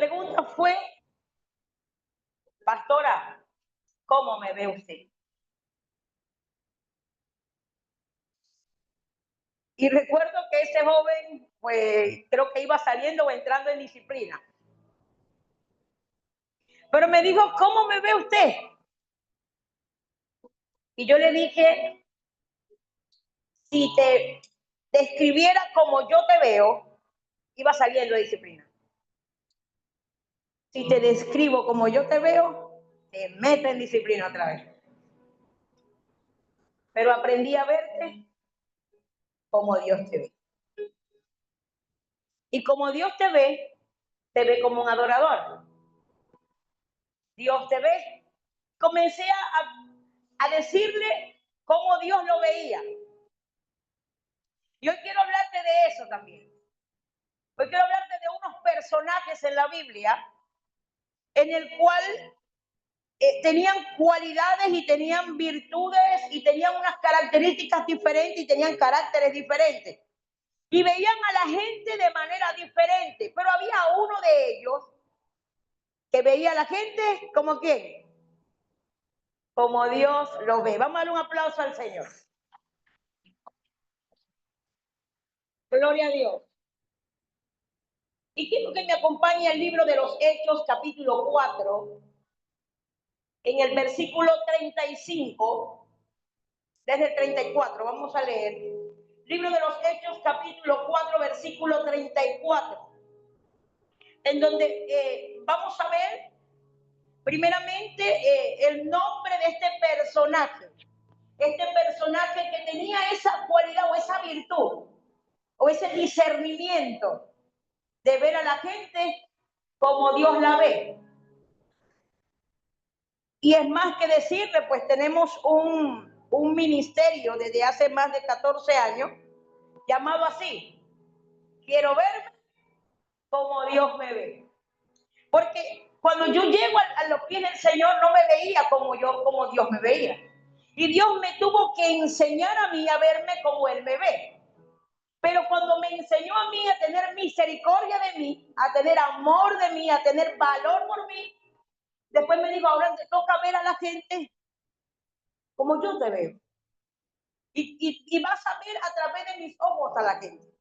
pregunta fue, pastora, ¿cómo me ve usted? Y recuerdo que ese joven, pues creo que iba saliendo o entrando en disciplina. Pero me dijo, ¿cómo me ve usted? Y yo le dije, si te describiera como yo te veo, iba saliendo de disciplina. Si te describo como yo te veo, te meto en disciplina otra vez. Pero aprendí a verte como Dios te ve. Y como Dios te ve como un adorador. Dios te ve. Comencé a decirle cómo Dios lo veía. Y hoy quiero hablarte de eso también. Hoy quiero hablarte de unos personajes en la Biblia en el cual tenían cualidades y tenían virtudes y tenían unas características diferentes y tenían caracteres diferentes. Y veían a la gente de manera diferente, pero había uno de ellos que veía a la gente como quién, como Dios lo ve. Vamos a dar un aplauso al Señor. Gloria a Dios. Y quiero que me acompañe al libro de los Hechos, capítulo 4, en el versículo 35, desde el 34, vamos a leer. Libro de los Hechos, capítulo 4, versículo 34, en donde vamos a ver primeramente el nombre de este personaje que tenía esa cualidad o esa virtud o ese discernimiento de ver a la gente como Dios la ve. Y es más que decirle, pues tenemos un ministerio desde hace más de 14 años llamado así: quiero verme como Dios me ve. Porque cuando yo llego a los pies del Señor no me veía como Dios me veía. Y Dios me tuvo que enseñar a mí a verme como Él me ve. Pero cuando me enseñó a mí a tener misericordia de mí, a tener amor de mí, a tener valor por mí, después me dijo, ahora te toca ver a la gente como yo te veo. Y vas a ver a través de mis ojos a la gente.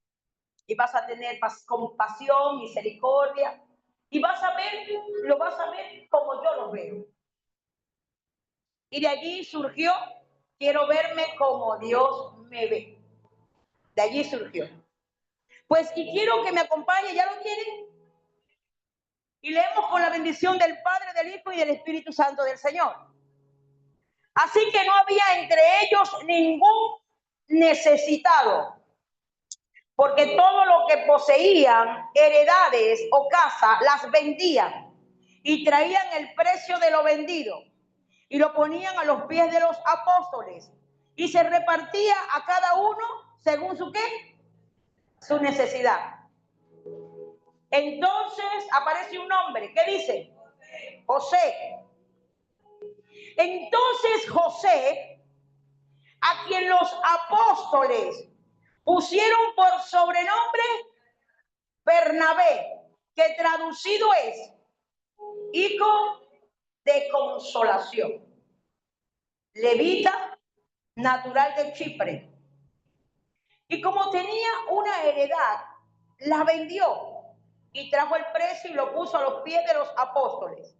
Y vas a tener compasión, misericordia. Y lo vas a ver como yo lo veo. Y de allí surgió, quiero verme como Dios me ve. De allí surgió. Pues, y quiero que me acompañe, ¿ya lo tienen? Y leemos con la bendición del Padre, del Hijo y del Espíritu Santo del Señor. Así que no había entre ellos ningún necesitado, porque todo lo que poseían, heredades o casa, las vendían y traían el precio de lo vendido y lo ponían a los pies de los apóstoles y se repartía a cada uno según su ¿qué? Su necesidad. Entonces aparece un nombre, ¿qué dice? José. Entonces José, a quien los apóstoles pusieron por sobrenombre Bernabé, que traducido es hijo de consolación, levita, natural de Chipre. Y como tenía una heredad, la vendió y trajo el precio y lo puso a los pies de los apóstoles.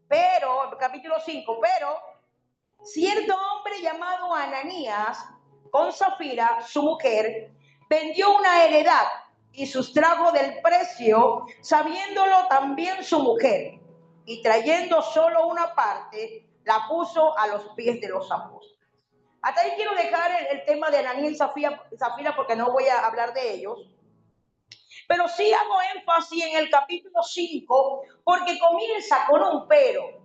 Pero, capítulo 5, pero cierto hombre llamado Ananías, con Zafira, su mujer, vendió una heredad y sustrajo del precio, sabiéndolo también su mujer, y trayendo solo una parte, la puso a los pies de los apóstoles. Hasta ahí quiero dejar el tema de Ananías y Zafira porque no voy a hablar de ellos. Pero sí hago énfasis en el capítulo 5 porque comienza con un pero.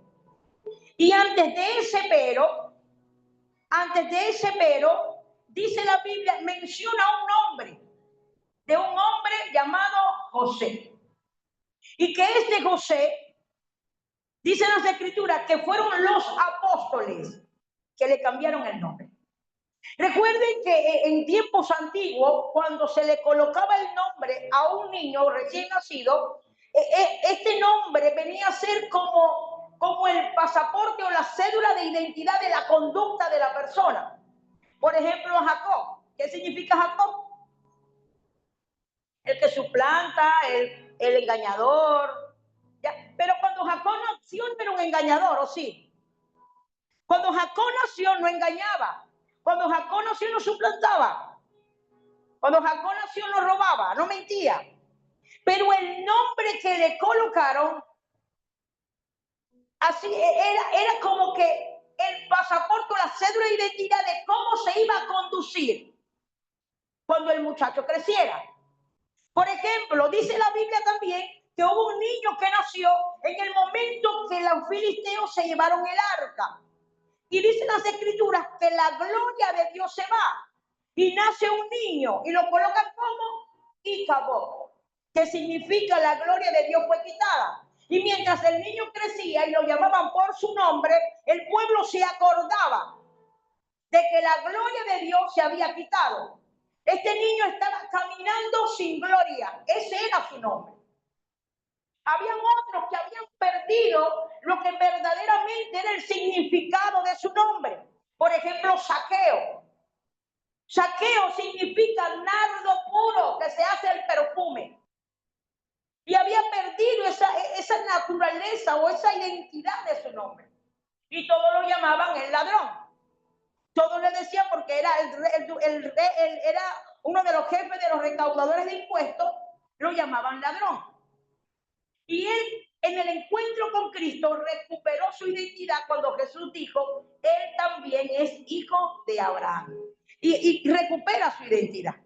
Y antes de ese pero, dice la Biblia, menciona un nombre, de un hombre llamado José. Y que este José, dice las escrituras, que fueron los apóstoles que le cambiaron el nombre. Recuerden que en tiempos antiguos, cuando se le colocaba el nombre a un niño recién nacido, nombre venía a ser como el pasaporte o la cédula de identidad de la conducta de la persona. Por ejemplo, Jacob. ¿Qué significa Jacob? El que suplanta, el engañador. ¿Ya? Pero cuando Jacob nació no era un engañador, ¿o sí? Cuando Jacob nació no engañaba. Cuando Jacob nació no suplantaba. Cuando Jacob nació no robaba, no mentía. Pero el nombre que le colocaron, así era como que el pasaporte, la cédula de identidad de cómo se iba a conducir cuando el muchacho creciera. Por ejemplo, dice la Biblia también que hubo un niño que nació en el momento que los filisteos se llevaron el arca. Y dicen las escrituras que la gloria de Dios se va y nace un niño y lo colocan como Icabod, que significa la gloria de Dios fue quitada. Y mientras el niño crecía y lo llamaban por su nombre, el pueblo se acordaba de que la gloria de Dios se había quitado. Este niño estaba caminando sin gloria. Ese era su nombre. Habían otros que habían perdido lo que verdaderamente era el significado de su nombre. Por ejemplo, Zaqueo. Zaqueo significa nardo puro, que se hace el perfume. Y había perdido esa naturaleza o esa identidad de su nombre. Y todos lo llamaban el ladrón. Todos le decían, porque era era uno de los jefes de los recaudadores de impuestos, lo llamaban ladrón. Y él, en el encuentro con Cristo, recuperó su identidad cuando Jesús dijo, él también es hijo de Abraham. Y recupera su identidad.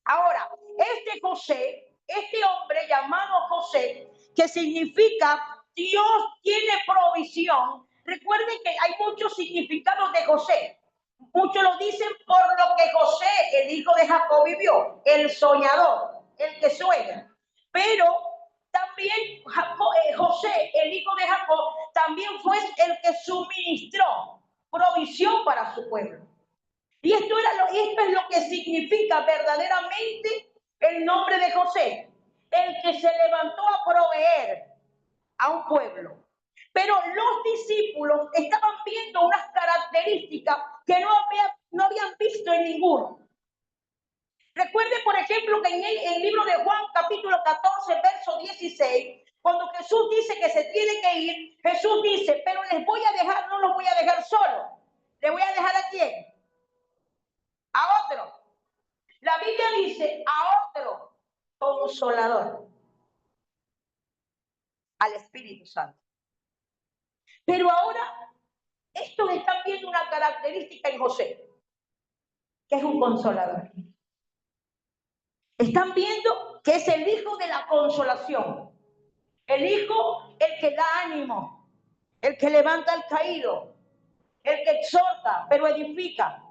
Ahora, este José, este hombre llamado José, que significa Dios tiene provisión. Recuerden que hay muchos significados de José. Muchos lo dicen por lo que José, el hijo de Jacob, vivió, el soñador, el que sueña. Pero también José, el hijo de Jacob, también fue el que suministró provisión para su pueblo. Y esto es lo que significa verdaderamente el nombre de José, el que se levantó a proveer a un pueblo. Pero los discípulos estaban viendo unas características que no habían visto en ninguno. Recuerde, por ejemplo, que en el libro de Juan, capítulo 14, verso 16, cuando Jesús dice que se tiene que ir, Jesús dice, pero les voy a dejar, no los voy a dejar solos. ¿Les voy a dejar a quién? A otro. La Biblia dice a otro consolador, al Espíritu Santo. Pero ahora, estos están viendo una característica en José, que es un consolador. Están viendo que es el hijo de la consolación, el hijo, el que da ánimo, el que levanta al caído, el que exhorta, pero edifica,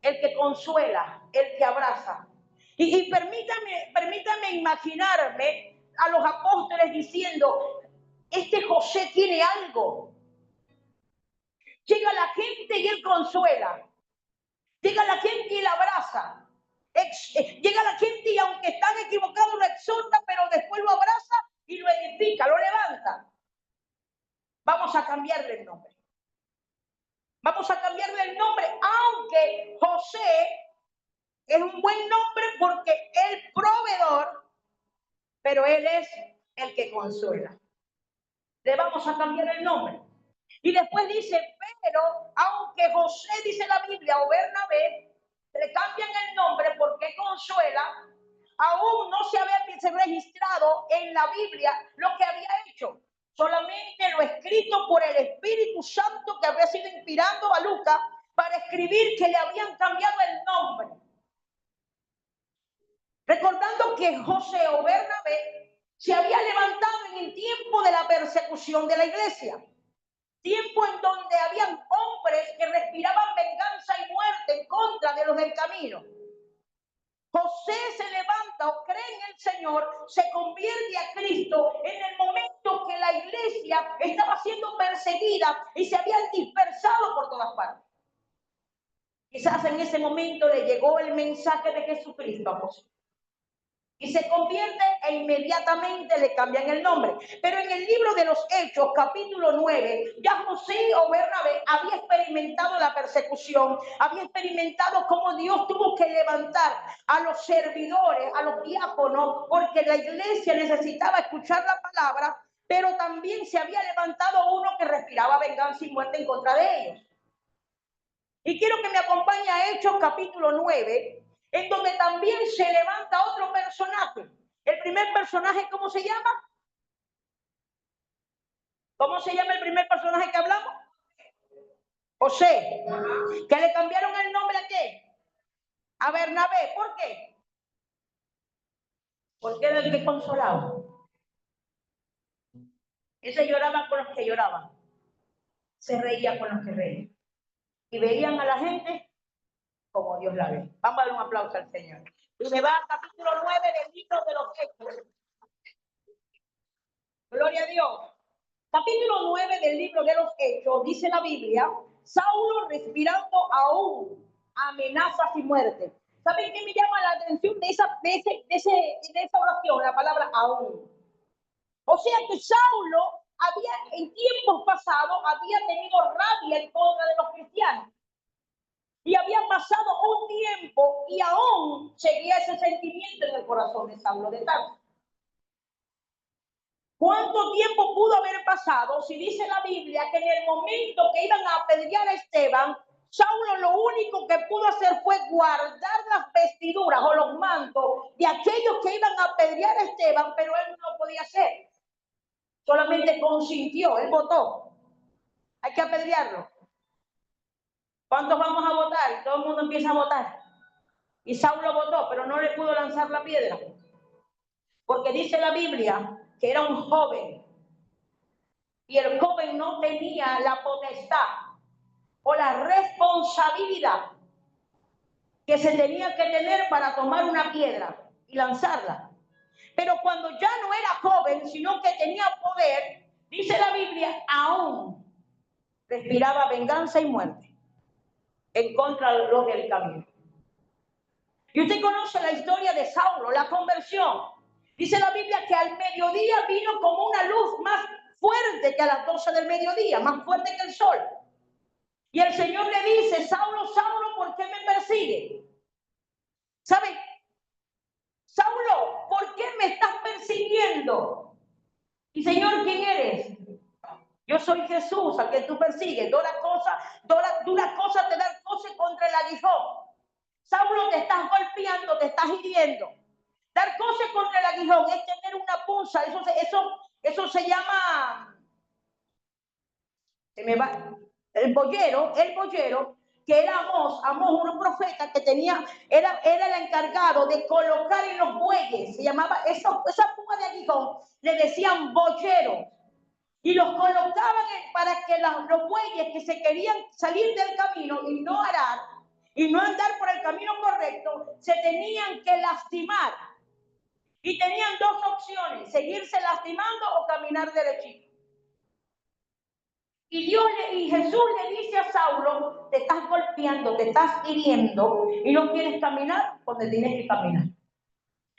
el que consuela, el que abraza. Y permítame imaginarme a los apóstoles diciendo, este José tiene algo. Llega la gente y él consuela. Llega la gente y la abraza. Llega la gente y aunque están equivocados lo exhorta, pero después lo abraza y lo edifica, lo levanta. Vamos a cambiarle el nombre. Vamos a cambiarle el nombre, aunque José es un buen nombre porque el proveedor, pero él es el que consuela. Le vamos a cambiar el nombre. Y después dice, pero aunque José, dice la Biblia, o Bernabé, le cambian el nombre porque consuela, aún no se había registrado en la Biblia lo que había hecho. Solamente lo escrito por el Espíritu Santo que había sido inspirando a Lucas para escribir que le habían cambiado el nombre. Recordando que José o Bernabé se había levantado en el tiempo de la persecución de la iglesia. Tiempo en donde habían hombres que respiraban venganza y muerte en contra de los del camino. José se levanta o cree en el Señor, se convierte a Cristo en el momento que la iglesia estaba siendo perseguida y se habían dispersado por todas partes. Quizás en ese momento le llegó el mensaje de Jesucristo a José. y se convierte e inmediatamente le cambian el nombre. Pero en el libro de los Hechos, capítulo 9, ya José o Bernabé había experimentado la persecución, había experimentado cómo Dios tuvo que levantar a los servidores, a los diáconos, porque la iglesia necesitaba escuchar la palabra, pero también se había levantado uno que respiraba venganza y muerte en contra de ellos. Y quiero que me acompañe a Hechos capítulo 9, en donde también se levanta otro personaje. El primer personaje, ¿cómo se llama? ¿Cómo se llama el primer personaje que hablamos? José. Que le cambiaron el nombre a qué? A Bernabé. ¿Por qué? Porque era el que consolaba. Ese lloraba con los que lloraban. Se reía con los que reían. Y veían a la gente como Dios la ve. Vamos a dar un aplauso al Señor. Y me va al capítulo 9 del libro de los Hechos. Gloria a Dios. Capítulo 9 del libro de los Hechos, dice la Biblia, Saulo respirando aún amenazas y muerte. ¿Saben qué me llama la atención de esa oración? La palabra aún. O sea que Saulo había en tiempos pasados había tenido rabia en contra de los cristianos. Y había pasado un tiempo y aún seguía ese sentimiento en el corazón de Saulo de Tarso. ¿Cuánto tiempo pudo haber pasado si dice la Biblia que en el momento que iban a apedrear a Esteban, Saulo lo único que pudo hacer fue guardar las vestiduras o los mantos de aquellos que iban a apedrear a Esteban, pero él no lo podía hacer. Solamente consintió, él votó. Hay que apedrearlo. ¿Cuántos vamos a votar? Y todo el mundo empieza a votar. Y Saulo votó, pero no le pudo lanzar la piedra. Porque dice la Biblia que era un joven. Y el joven no tenía la potestad o la responsabilidad que se tenía que tener para tomar una piedra y lanzarla. Pero cuando ya no era joven, sino que tenía poder, dice la Biblia, aún respiraba venganza y muerte en contra de los del camino. Y usted conoce la historia de Saulo, la conversión. Dice la Biblia que al mediodía vino como una luz más fuerte que a las 12 del mediodía, más fuerte que el sol. Y el Señor le dice, Saulo, Saulo, ¿por qué me persigue? ¿Sabe? Saulo, ¿por qué me estás persiguiendo? Y Señor, ¿quién eres? Yo soy Jesús, al que tú persigues. Dura cosa te da cosa contra el aguijón. Saulo, te estás golpeando, te estás hiriendo. Dar cosas contra el aguijón es tener una punza. Eso se llama... Se me va... El boyero, que era Amós, un profeta que era el encargado de colocar en los bueyes, se llamaba, esa púa de aguijón, le decían boyero. Y los colocaban para que los bueyes que se querían salir del camino y no arar, y no andar por el camino correcto, se tenían que lastimar. Y tenían dos opciones, seguirse lastimando o caminar derechito. Y Jesús le dice a Saulo, te estás golpeando, te estás hiriendo y no quieres caminar donde tienes que caminar.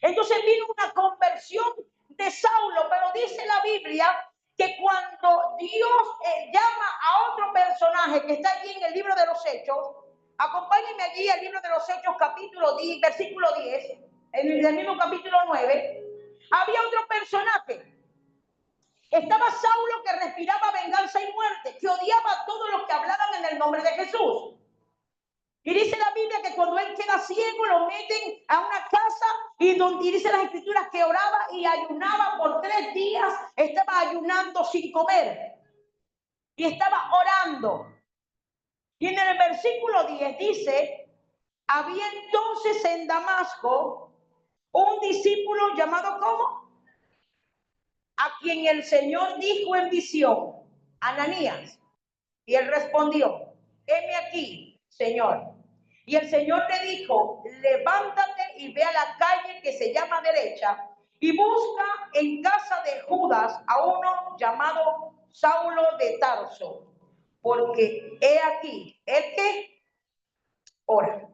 Entonces vino una conversión de Saulo, pero dice la Biblia que cuando Dios llama a otro personaje que está allí en el libro de los Hechos, acompáñenme allí al libro de los Hechos capítulo 10, versículo 10, en el mismo capítulo 9, había otro personaje. Estaba Saulo que respiraba venganza y muerte, que odiaba a todos los que hablaban en el nombre de Jesús. Y dice la Biblia que cuando él queda ciego lo meten a una casa y dice las escrituras que oraba y ayunaba por 3 días, estaba ayunando sin comer y estaba orando. Y en el versículo 10 dice, había entonces en Damasco un discípulo llamado ¿cómo? A quien el Señor dijo en visión, Ananías. Y él respondió, heme aquí, Señor. Y el Señor le dijo, levántate y ve a la calle que se llama derecha y busca en casa de Judas a uno llamado Saulo de Tarso, porque he aquí, el que ora.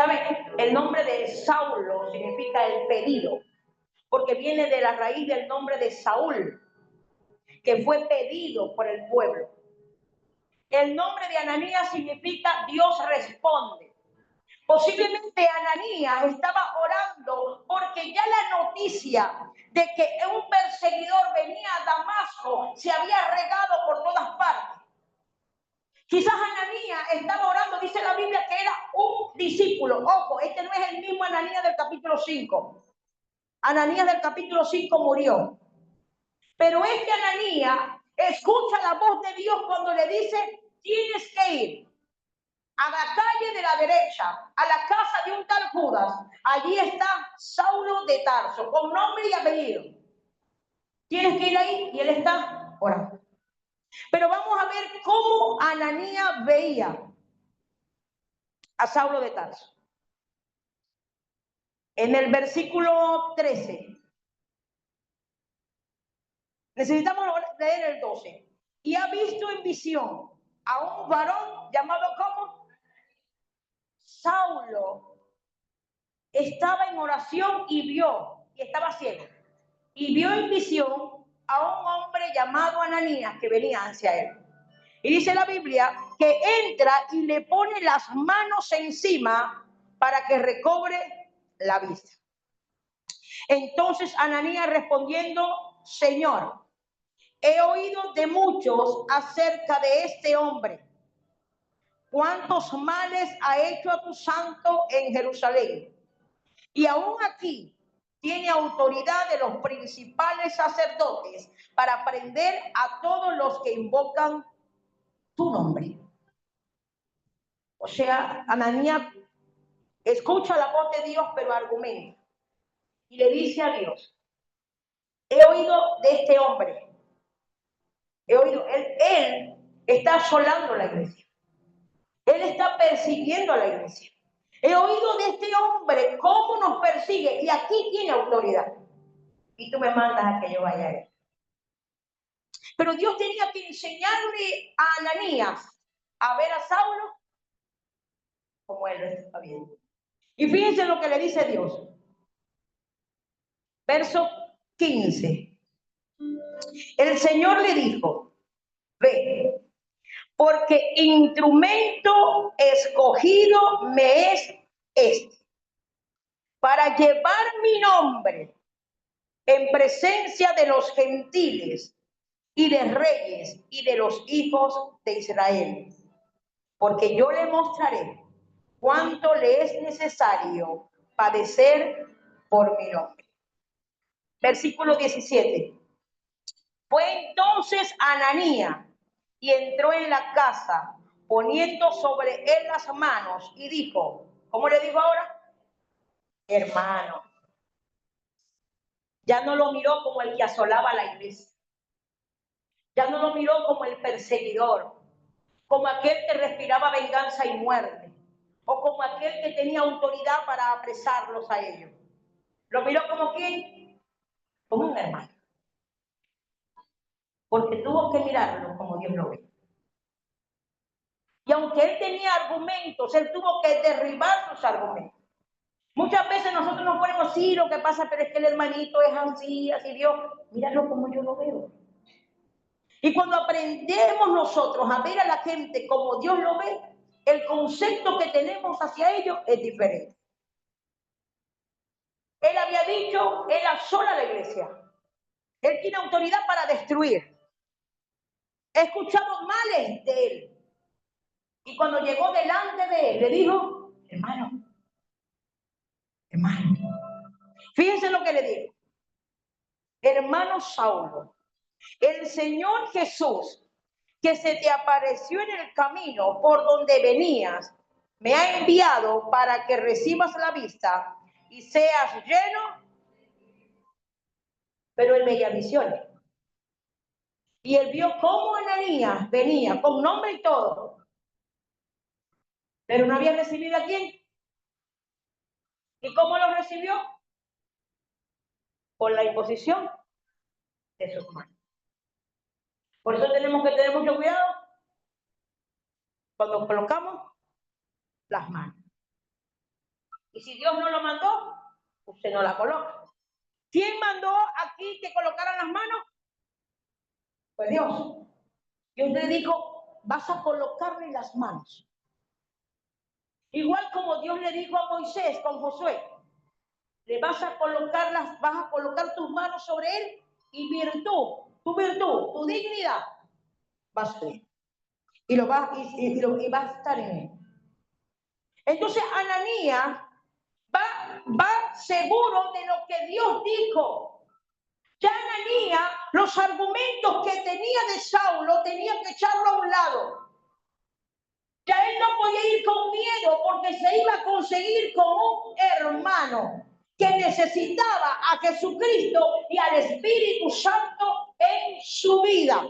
¿Saben? El nombre de Saulo significa el pedido, porque viene de la raíz del nombre de Saúl, que fue pedido por el pueblo. El nombre de Ananías significa Dios responde. Posiblemente Ananías estaba orando porque ya la noticia de que un perseguidor venía a Damasco se había regado por todas partes. Quizás Ananías estaba orando, dice la Biblia que era un discípulo. Ojo, este no es el mismo Ananías del capítulo 5. Ananías del capítulo 5 murió. Pero este Ananías escucha la voz de Dios cuando le dice, tienes que ir a la calle de la derecha, a la casa de un tal Judas. Allí está Saulo de Tarso, con nombre y apellido. Tienes que ir ahí y él está orando. Pero vamos a ver cómo Ananías veía a Saulo de Tarso. En el versículo 13. Necesitamos leer el 12. Y ha visto en visión a un varón llamado como Saulo. Estaba en oración y vio, y estaba ciego, y vio en visión a un hombre llamado Ananías que venía hacia él. Y dice la Biblia que entra y le pone las manos encima para que recobre la vista. Entonces Ananías respondiendo, Señor, he oído de muchos acerca de este hombre, cuántos males ha hecho a tu santo en Jerusalén. Y aún aquí tiene autoridad de los principales sacerdotes para prender a todos los que invocan tu nombre. O sea, Ananías escucha la voz de Dios, pero argumenta. Y le dice a Dios, he oído de este hombre. He oído, él está asolando la iglesia. Él está persiguiendo a la iglesia. He oído de este hombre cómo nos persigue y aquí tiene autoridad. Y tú me mandas a que yo vaya a él. Pero Dios tenía que enseñarle a Ananías a ver a Saulo como él lo está viendo. Y fíjense lo que le dice Dios. Verso 15. El Señor le dijo, ve, porque instrumento escogido me es este, para llevar mi nombre en presencia de los gentiles y de reyes y de los hijos de Israel, porque yo le mostraré cuánto le es necesario padecer por mi nombre. Versículo 17. Fue entonces Ananías y entró en la casa, poniendo sobre él las manos, y dijo, ¿cómo le dijo ahora? Hermano. Ya no lo miró como el que asolaba la iglesia. Ya no lo miró como el perseguidor, como aquel que respiraba venganza y muerte, o como aquel que tenía autoridad para apresarlos a ellos. Lo miró como quién, como un hermano. Porque tuvo que mirarlo como Dios lo ve. Y aunque él tenía argumentos, él tuvo que derribar sus argumentos. Muchas veces nosotros nos ponemos, sí, lo que pasa, pero es que el hermanito es así, así Dios. Míralo como yo lo veo. Y cuando aprendemos nosotros a ver a la gente como Dios lo ve, el concepto que tenemos hacia ellos es diferente. Él había dicho, él asola la iglesia. Él tiene autoridad para destruir. He escuchado males de él. Y cuando llegó delante de él, le dijo, hermano, fíjense lo que le dijo. Hermano Saulo, el Señor Jesús, que se te apareció en el camino por donde venías, me ha enviado para que recibas la vista y seas lleno. Pero él veía visiones. Y él vio cómo Ananías venía con nombre y todo. Pero no había recibido a quién. ¿Y cómo lo recibió? Por la imposición de sus manos. Por eso tenemos que tener mucho cuidado cuando colocamos las manos. Y si Dios no lo mandó, usted no la coloca. ¿Quién mandó aquí que colocaran las manos? Pues Dios. Yo le digo, vas a colocarle las manos. Igual como Dios le dijo a Moisés con Josué, le vas a colocar tus manos sobre él y tu virtud, tu dignidad va a ser. Y va a estar en él. Entonces Ananías va seguro de lo que Dios dijo. Ya Ananías, los argumentos que tenía de Saulo, tenía que echarlo a un lado. Ya él no podía ir con miedo porque se iba a conseguir con un hermano que necesitaba a Jesucristo y al Espíritu Santo en su vida.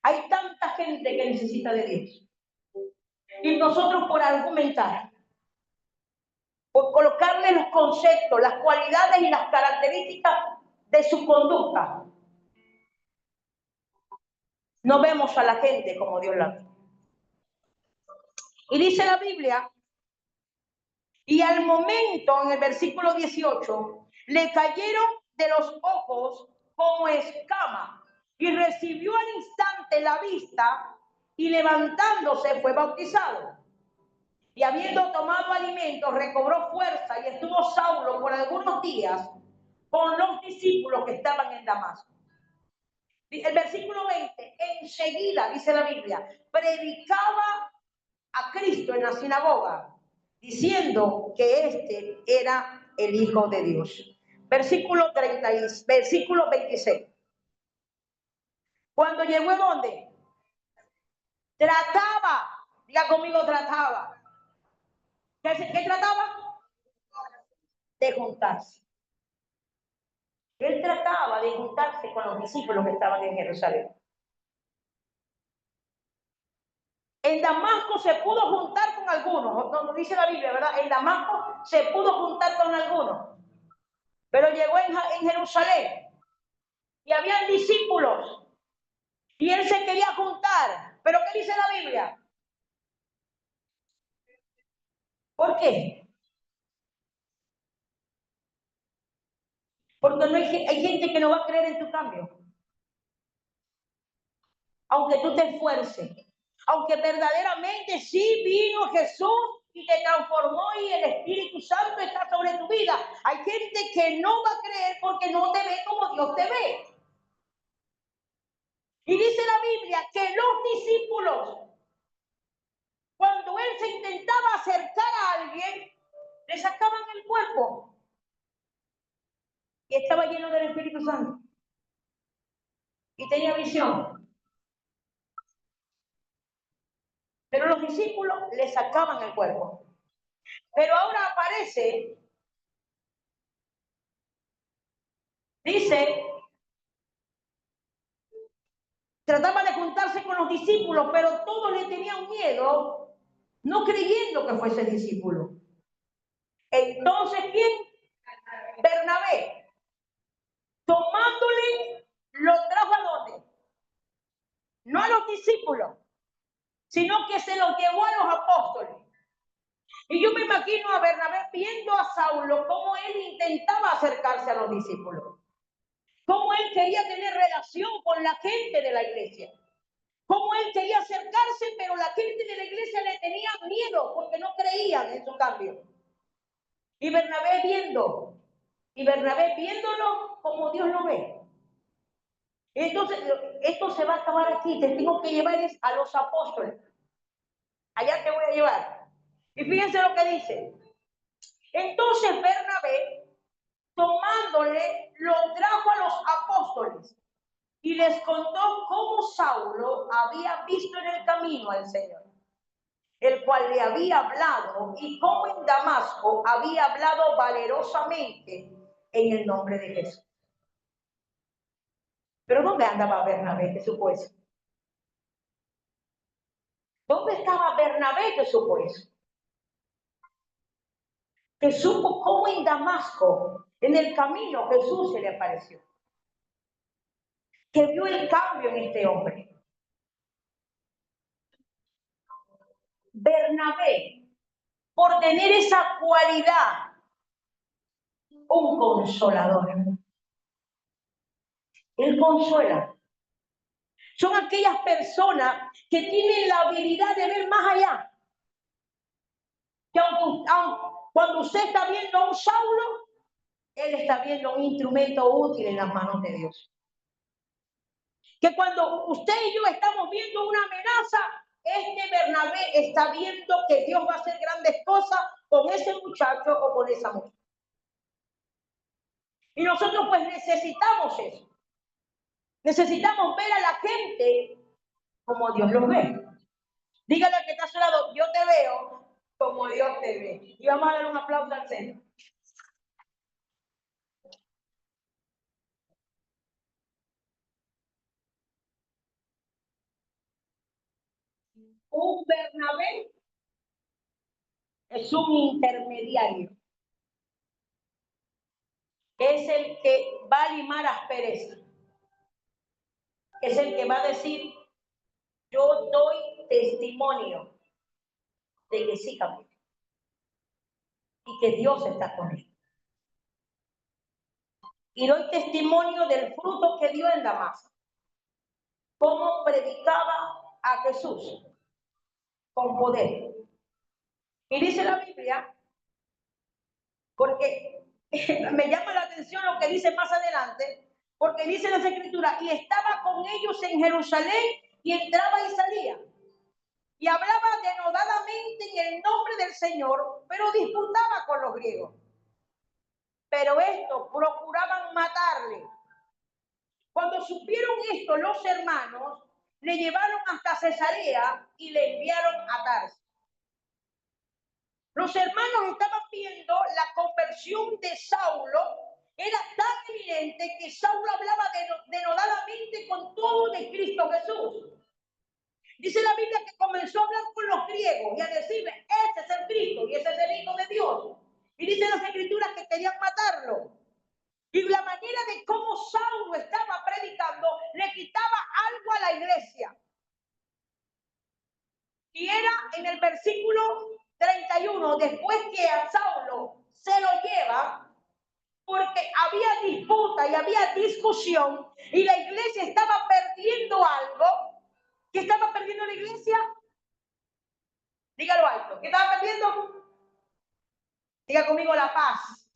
Hay tanta gente que necesita de Dios. Y nosotros por argumentar, por colocarle los conceptos, las cualidades y las características de su conducta, no vemos a la gente como Dios la ve. Y dice la Biblia, y al momento, en el versículo 18, le cayeron de los ojos como escama y recibió al instante la vista y levantándose fue bautizado. Y habiendo tomado alimento, recobró fuerza y estuvo Saulo por algunos días con los discípulos que estaban en Damasco. El versículo 20, enseguida, dice la Biblia, predicaba a Cristo en la sinagoga, diciendo que este era el Hijo de Dios. Versículo 26. Cuando llegó a ¿dónde? Trataba, diga conmigo, trataba. ¿Qué trataba? De juntarse. Él trataba de juntarse con los discípulos que estaban en Jerusalén. En Damasco se pudo juntar con algunos, no dice la Biblia, ¿verdad? En Damasco se pudo juntar con algunos, pero llegó en Jerusalén y habían discípulos y él se quería juntar. ¿Pero qué dice la Biblia? ¿Por qué? Porque hay gente que no va a creer en tu cambio. Aunque tú te esfuerces, aunque verdaderamente sí vino Jesús y te transformó y el Espíritu Santo está sobre tu vida. Hay gente que no va a creer porque no te ve como Dios te ve. Y dice la Biblia que los discípulos, cuando él se intentaba acercar a alguien, le sacaban el cuerpo. Y estaba lleno del Espíritu Santo. Y tenía visión. Pero los discípulos le sacaban el cuerpo. Pero ahora aparece, dice, trataba de juntarse con los discípulos, pero todos le tenían miedo, no creyendo que fuese discípulo. Entonces, ¿quién? Bernabé, tomándole, lo trajo ¿a dónde? No a los discípulos, sino que se los llevó a los apóstoles. Y yo me imagino a Bernabé viendo a Saulo cómo él intentaba acercarse a los discípulos, cómo él quería tener relación con la gente de la iglesia, cómo él quería acercarse, pero la gente de la iglesia le tenía miedo porque no creían en su cambio. Y Bernabé viéndolo como Dios lo ve. Entonces, esto se va a acabar aquí. Te tengo que llevar a los apóstoles. Allá te voy a llevar. Y fíjense lo que dice. Entonces Bernabé, tomándole, lo trajo a los apóstoles y les contó cómo Saulo había visto en el camino al Señor, el cual le había hablado, y cómo en Damasco había hablado valerosamente en el nombre de Jesús. Pero ¿dónde andaba Bernabé que supo eso? ¿Dónde estaba Bernabé que supo eso? Que supo cómo en Damasco, en el camino, Jesús se le apareció. Que vio el cambio en este hombre. Bernabé por tener esa cualidad, un consolador. Él consuela. Son aquellas personas que tienen la habilidad de ver más allá. Que cuando usted está viendo a un Saulo, él está viendo un instrumento útil en las manos de Dios. Que cuando usted y yo estamos viendo una amenaza, Bernabé está viendo que Dios va a hacer grandes cosas con ese muchacho o con esa mujer. Y nosotros pues necesitamos eso. Necesitamos ver a la gente como Dios los ve. Dígale al que está a su lado, yo te veo como Dios te ve. Y vamos a dar un aplauso al Señor. Un Bernabé es un intermediario. Es el que va a limar asperezas. Es el que va a decir, yo doy testimonio de que sí cambió y que Dios está con él. Y doy testimonio del fruto que dio en Damasco. Cómo predicaba a Jesús con poder. Y dice la Biblia, porque me llama la atención lo que dice más adelante, porque dice las Escrituras, y estaba con ellos en Jerusalén y entraba y salía. Y hablaba denodadamente en el nombre del Señor, pero disputaba con los griegos. Pero estos procuraban matarle. Cuando supieron esto, los hermanos le llevaron hasta Cesarea y le enviaron a Tarso. Los hermanos estaban viendo la conversión de Saulo. Era tan evidente que Saulo hablaba denodadamente con todo de Cristo Jesús. Dice la Biblia que comenzó a hablar con los griegos y a decirle, ese es el Cristo y ese es el Hijo de Dios. Y dice las Escrituras que querían matarlo. Y la manera de cómo Saulo estaba predicando le quitaba algo a la iglesia. Y era en el versículo 31, después que a Saulo se lo lleva, porque había disputa y había discusión, y la iglesia estaba perdiendo algo. ¿Qué estaba perdiendo la iglesia? Dígalo alto. ¿Qué estaba perdiendo? Diga conmigo, la paz.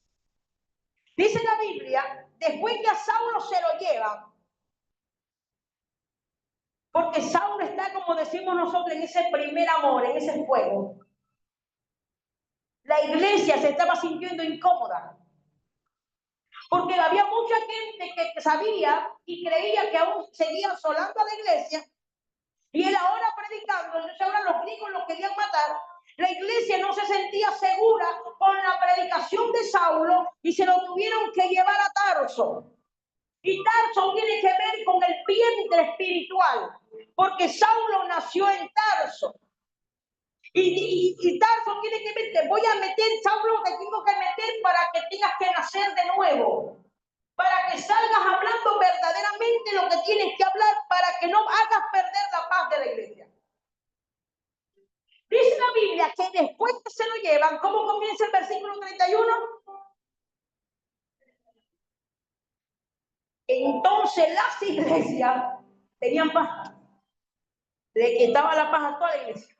Dice la Biblia, después que a Saulo se lo llevan, porque Saulo está, como decimos nosotros, en ese primer amor, en ese fuego. La iglesia se estaba sintiendo incómoda. Porque había mucha gente que sabía y creía que aún seguía asolando a la iglesia. Y él ahora predicando, entonces ahora los griegos lo querían matar. La iglesia no se sentía segura con la predicación de Saulo y se lo tuvieron que llevar a Tarso. Y Tarso tiene que ver con el vientre espiritual, porque Saulo nació en Tarso. Y Tarso tiene que ver, te voy a meter, Saulo, te tengo que meter para que tengas que nacer de nuevo. Para que salgas hablando verdaderamente lo que tienes que hablar, para que no hagas perder la paz de la iglesia. Dice la Biblia que después que se lo llevan, ¿cómo comienza el versículo 31? Entonces las iglesias tenían paz. Le quitaba la paz a toda la iglesia.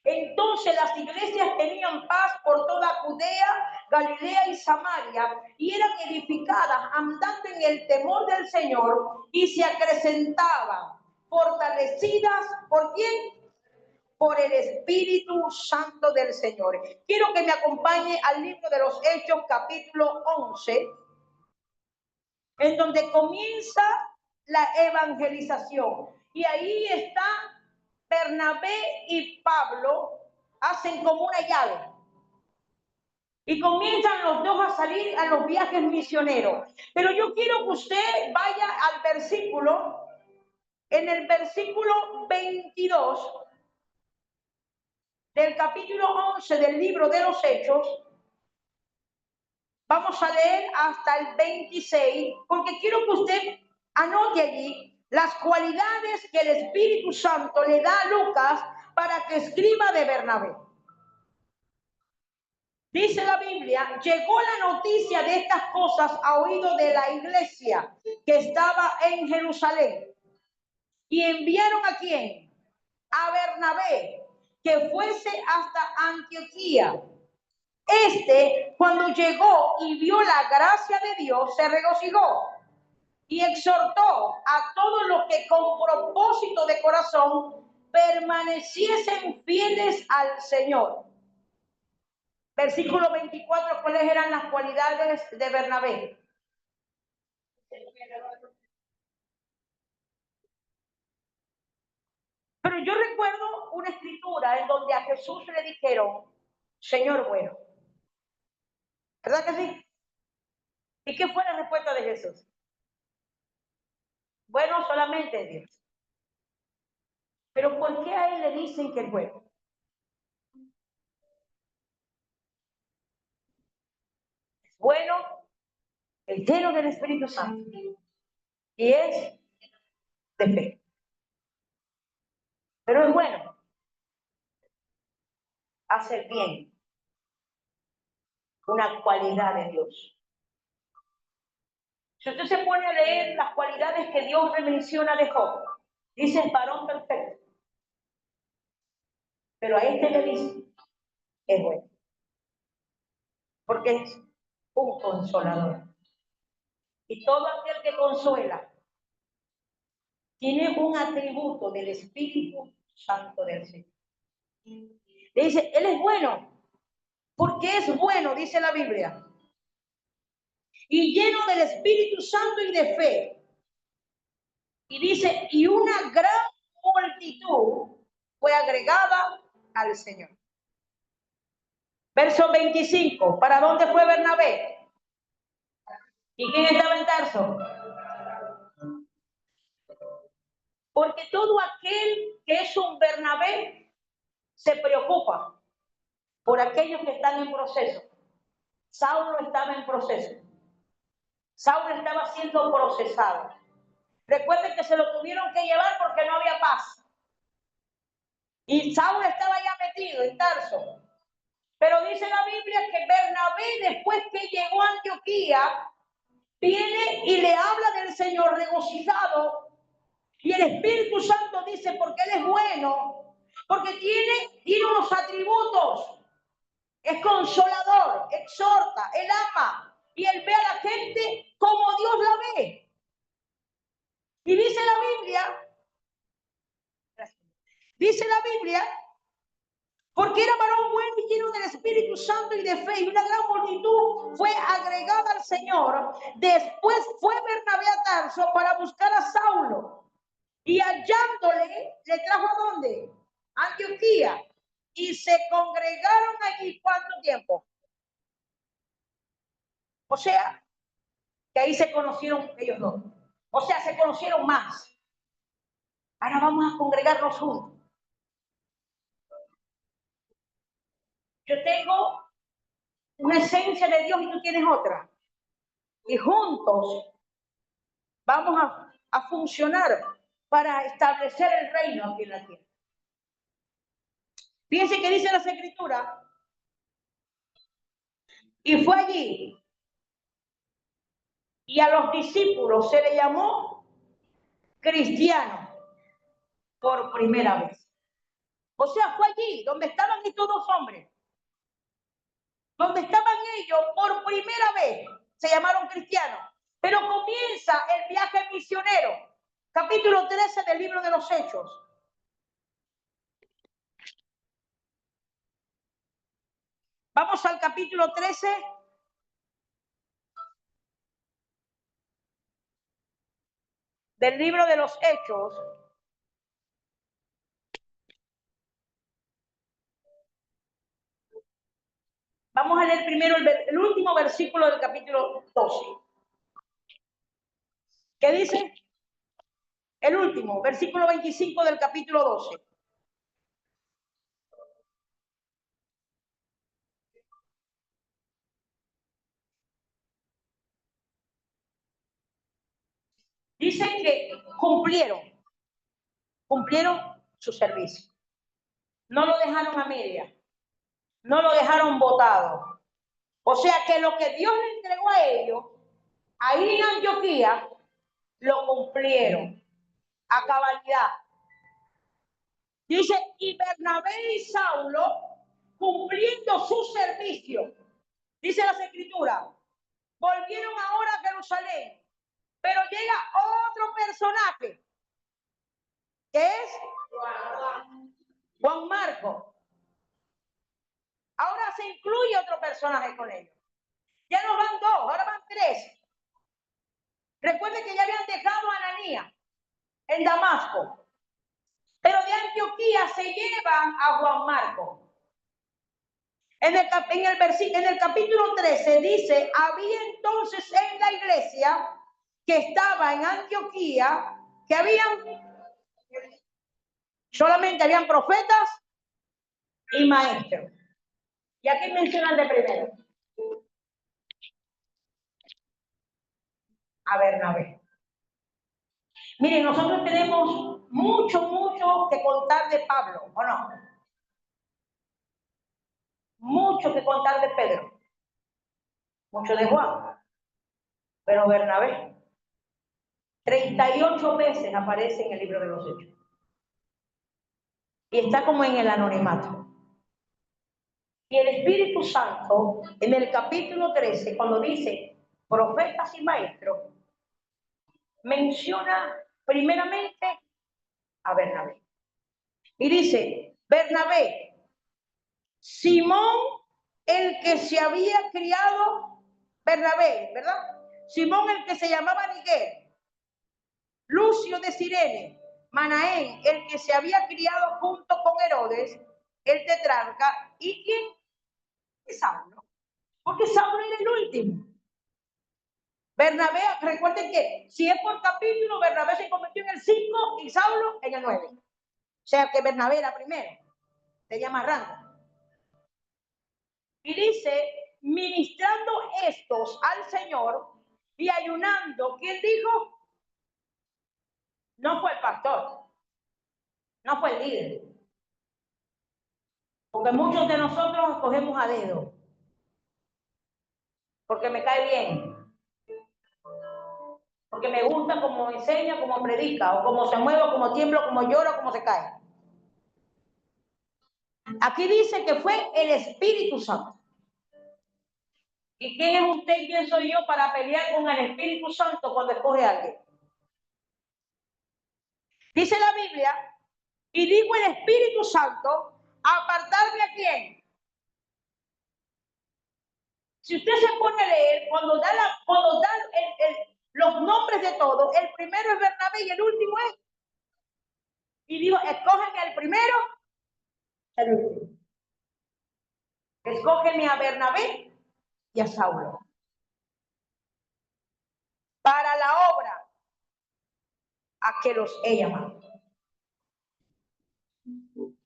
Entonces las iglesias tenían paz por toda Judea, Galilea y Samaria, y eran edificadas andando en el temor del Señor, y se acrecentaban, fortalecidas, ¿por quién? Por el Espíritu Santo del Señor. Quiero que me acompañe al libro de los Hechos, capítulo 11, en donde comienza la evangelización. Y ahí está Bernabé y Pablo, hacen como una llave. Y comienzan los dos a salir a los viajes misioneros. Pero yo quiero que usted vaya al versículo, en el versículo 22 del capítulo 11 del libro de los Hechos. Vamos a leer hasta el 26, porque quiero que usted anote allí las cualidades que el Espíritu Santo le da a Lucas para que escriba de Bernabé. Dice la Biblia, llegó la noticia de estas cosas a oído de la iglesia que estaba en Jerusalén. Y enviaron ¿a quién? A Bernabé, que fuese hasta Antioquía. Cuando llegó y vio la gracia de Dios, se regocijó y exhortó a todos los que con propósito de corazón permaneciesen fieles al Señor. Versículo 24, ¿cuáles eran las cualidades de Bernabé? Pero yo recuerdo una escritura en donde a Jesús le dijeron, Señor bueno. ¿Verdad que sí? ¿Y qué fue la respuesta de Jesús? Bueno, solamente Dios. Pero ¿por qué a él le dicen que es bueno? Es bueno, el lleno del Espíritu Santo. Y es de fe. Pero es bueno hacer bien, una cualidad de Dios. Si usted se pone a leer las cualidades que Dios le menciona de Job, dice el varón perfecto. Pero a este le dice, es bueno. Porque es un consolador. Y todo aquel que consuela tiene un atributo del Espíritu Santo del Señor. Le dice, Él es bueno. Porque es bueno, dice la Biblia. Y lleno del Espíritu Santo y de fe. Y dice, y una gran multitud fue agregada al Señor. Verso 25. ¿Para dónde fue Bernabé? ¿Y quién estaba en Tarso? Porque todo aquel que es un Bernabé se preocupa por aquellos que están en proceso. Saulo estaba en proceso. Saulo estaba siendo procesado. Recuerden que se lo tuvieron que llevar porque no había paz. Y Saulo estaba ya metido en Tarso. Pero dice la Biblia que Bernabé, después que llegó a Antioquía, viene y le habla del Señor regocijado. Y el Espíritu Santo dice, porque Él es bueno, porque tiene unos atributos. Es consolador, exhorta, Él ama. Y Él ve a la gente como Dios la ve. Y dice la Biblia, porque era varón bueno y lleno del Espíritu Santo y de fe, y una gran multitud fue agregada al Señor. Después fue Bernabé a Tarso para buscar a Saulo, y hallándole, le trajo ¿a dónde? Antioquía, y se congregaron allí, ¿cuánto tiempo? O sea, que ahí se conocieron ellos dos. O sea, se conocieron más. Ahora vamos a congregarnos juntos. Yo tengo una esencia de Dios y tú tienes otra. Y juntos vamos a funcionar para establecer el reino aquí en la tierra. Fíjense que dice las Escrituras. Y fue allí. Y a los discípulos se le llamó cristiano por primera vez. O sea, fue allí donde estaban estos dos hombres. Donde estaban ellos por primera vez se llamaron cristianos. Pero comienza el viaje misionero. Capítulo 13 del libro de los Hechos. Vamos al capítulo 13. Del libro de los Hechos. Vamos a leer primero el último versículo del capítulo 12. ¿Qué dice? El último, versículo 25 del capítulo 12. Dice que cumplieron su servicio. No lo dejaron a media. No lo dejaron botado. O sea que lo que Dios le entregó a ellos, ahí en Antioquía, lo cumplieron a cabalidad. Dice, y Bernabé y Saulo, cumpliendo su servicio, dice las Escrituras, volvieron ahora a Jerusalén. Pero llega otro personaje, que es Juan Marcos. Ahora se incluye otro personaje con ellos. Ya no van dos, ahora van tres. Recuerden que ya habían dejado a Ananías en Damasco. Pero de Antioquía se llevan a Juan Marcos. En el capítulo 13 dice, había entonces en la iglesia que estaba en Antioquía, que solamente habían profetas y maestros. ¿Y a quién mencionan de primero? A Bernabé. Miren, nosotros tenemos mucho que contar de Pablo, ¿o no? Mucho que contar de Pedro. Mucho de Juan. Pero Bernabé, 38 veces aparece en el libro de los Hechos. Y está como en el anonimato. Y el Espíritu Santo, en el capítulo 13, cuando dice profetas y maestros, menciona primeramente a Bernabé. Y dice, Bernabé, Simón, el que se había criado, Bernabé, ¿verdad? Simón, el que se llamaba Miguel, Lucio de Cirene, Manaén, el que se había criado junto con Herodes, el tetrarca, ¿y quién? Y Saulo, porque Saulo era el último. Bernabé, recuerden que si es por capítulo, Bernabé se convirtió en el 5 y Saulo en el 9. O sea que Bernabé era primero, se llama rango. Y dice, ministrando estos al Señor y ayunando, ¿quién dijo? No fue el pastor, no fue el líder. Porque muchos de nosotros cogemos a dedo. Porque me cae bien. Porque me gusta cómo enseña, cómo predica, o cómo se mueve, cómo tiembla, cómo llora, cómo se cae. Aquí dice que fue el Espíritu Santo. ¿Y quién es usted y quién soy yo para pelear con el Espíritu Santo cuando escoge a alguien? Dice la Biblia, y dijo el Espíritu Santo, ¿apartarme a quién? Si usted se pone a leer, cuando da los nombres de todos, el primero es Bernabé y el último es. Y dijo, escógeme al primero, el último. Escógeme a Bernabé y a Saulo. Para la obra a que los he llamado.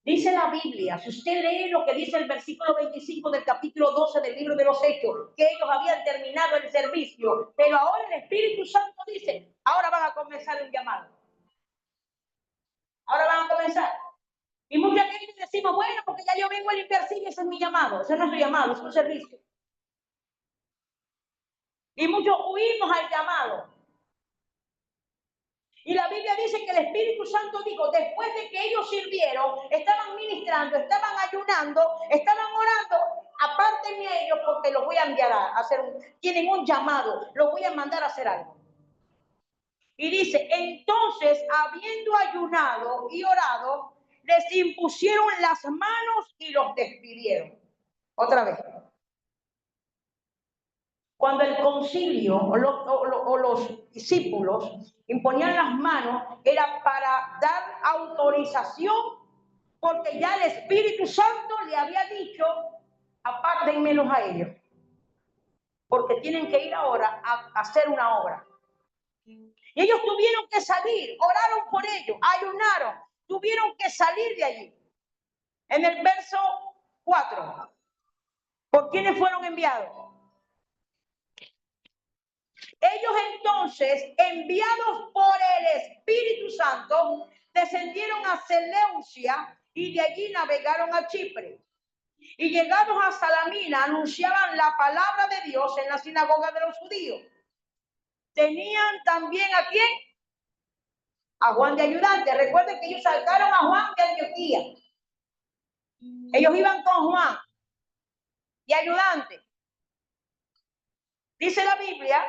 Dice la Biblia, si usted lee lo que dice el versículo 25 del capítulo 12 del libro de los Hechos, que ellos habían terminado el servicio, pero ahora el Espíritu Santo dice, ahora van a comenzar un llamado. Ahora van a comenzar. Y muchas veces decimos, bueno, porque ya yo vengo a limpiar, sí, ese es mi llamado. Ese no es mi llamado, es un servicio. Y muchos huimos al llamado. Y la Biblia dice que el Espíritu Santo dijo, después de que ellos sirvieron, estaban ministrando, estaban ayunando, estaban orando, apártenme a ellos porque los voy a enviar a hacer tienen un llamado, los voy a mandar a hacer algo. Y dice, entonces, habiendo ayunado y orado, les impusieron las manos y los despidieron. Otra vez. Cuando el concilio o los discípulos imponían las manos, era para dar autorización, porque ya el Espíritu Santo le había dicho, apártenmelos a ellos, porque tienen que ir ahora a hacer una obra. Y ellos tuvieron que salir, oraron por ellos, ayunaron, tuvieron que salir de allí. En el verso 4, ¿por quiénes fueron enviados? Ellos entonces, enviados por el Espíritu Santo, descendieron a Seleucia y de allí navegaron a Chipre. Y llegados a Salamina, anunciaban la palabra de Dios en la sinagoga de los judíos. Tenían también ¿a quién? A Juan de ayudante. Recuerden que ellos sacaron a Juan de Antioquía. Ellos iban con Juan de ayudante. Dice la Biblia,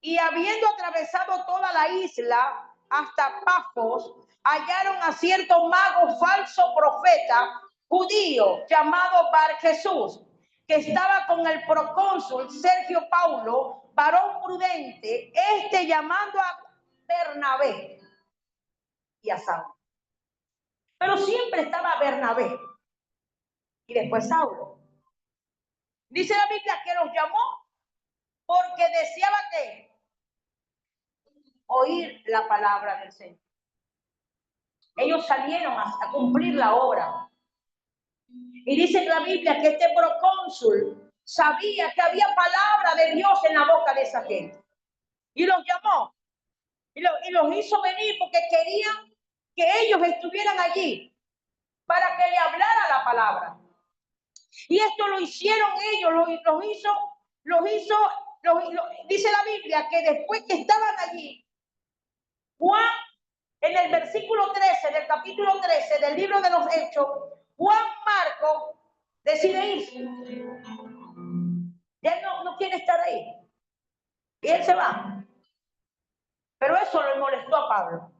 y habiendo atravesado toda la isla hasta Pafos, hallaron a cierto mago falso profeta judío llamado Bar Jesús, que estaba con el procónsul Sergio Paulo, varón prudente, llamando a Bernabé y a Saulo. Pero siempre estaba Bernabé y después Saulo. Dice la Biblia que los llamó porque deseaba que oír la palabra del Señor. Ellos salieron a cumplir la obra. Y dice la Biblia que este procónsul sabía que había palabra de Dios en la boca de esa gente. Y los llamó. Y los hizo venir porque querían que ellos estuvieran allí para que le hablara la palabra. Y esto lo hicieron ellos, dice la Biblia que después que estaban allí, Juan, en el versículo 13 del capítulo 13 del libro de los Hechos, Juan Marco decide irse. Ya no quiere estar ahí. Y él se va. Pero eso le molestó a Pablo.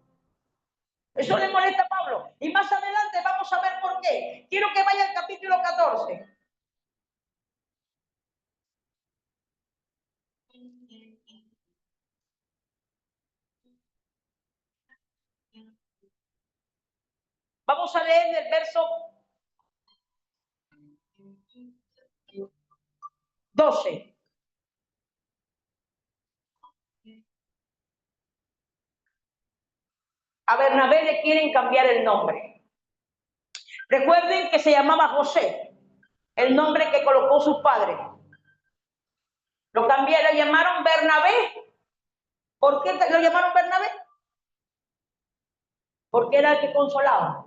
Eso le molesta a Pablo. Y más adelante vamos a ver por qué. Quiero que vaya al capítulo 14. Vamos a leer del verso 12. A Bernabé le quieren cambiar el nombre. Recuerden que se llamaba José, el nombre que colocó sus padres. Lo cambiaron, lo llamaron Bernabé. ¿Por qué lo llamaron Bernabé? Porque era el que consolaba.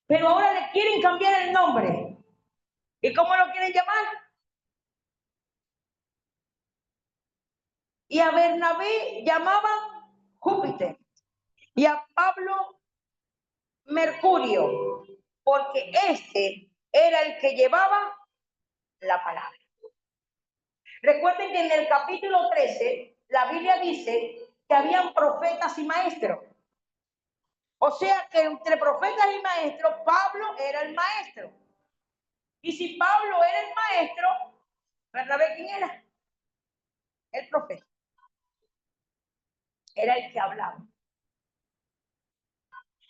Pero ahora le quieren cambiar el nombre. ¿Y cómo lo quieren llamar? Y a Bernabé llamaban Júpiter. Y a Pablo Mercurio. Porque este era el que llevaba la palabra. Recuerden que en el capítulo 13, la Biblia dice que habían profetas y maestros. O sea que entre profetas y maestros, Pablo era el maestro. Y si Pablo era el maestro, Bernabé, ¿quién era? El profeta. Era el que hablaba.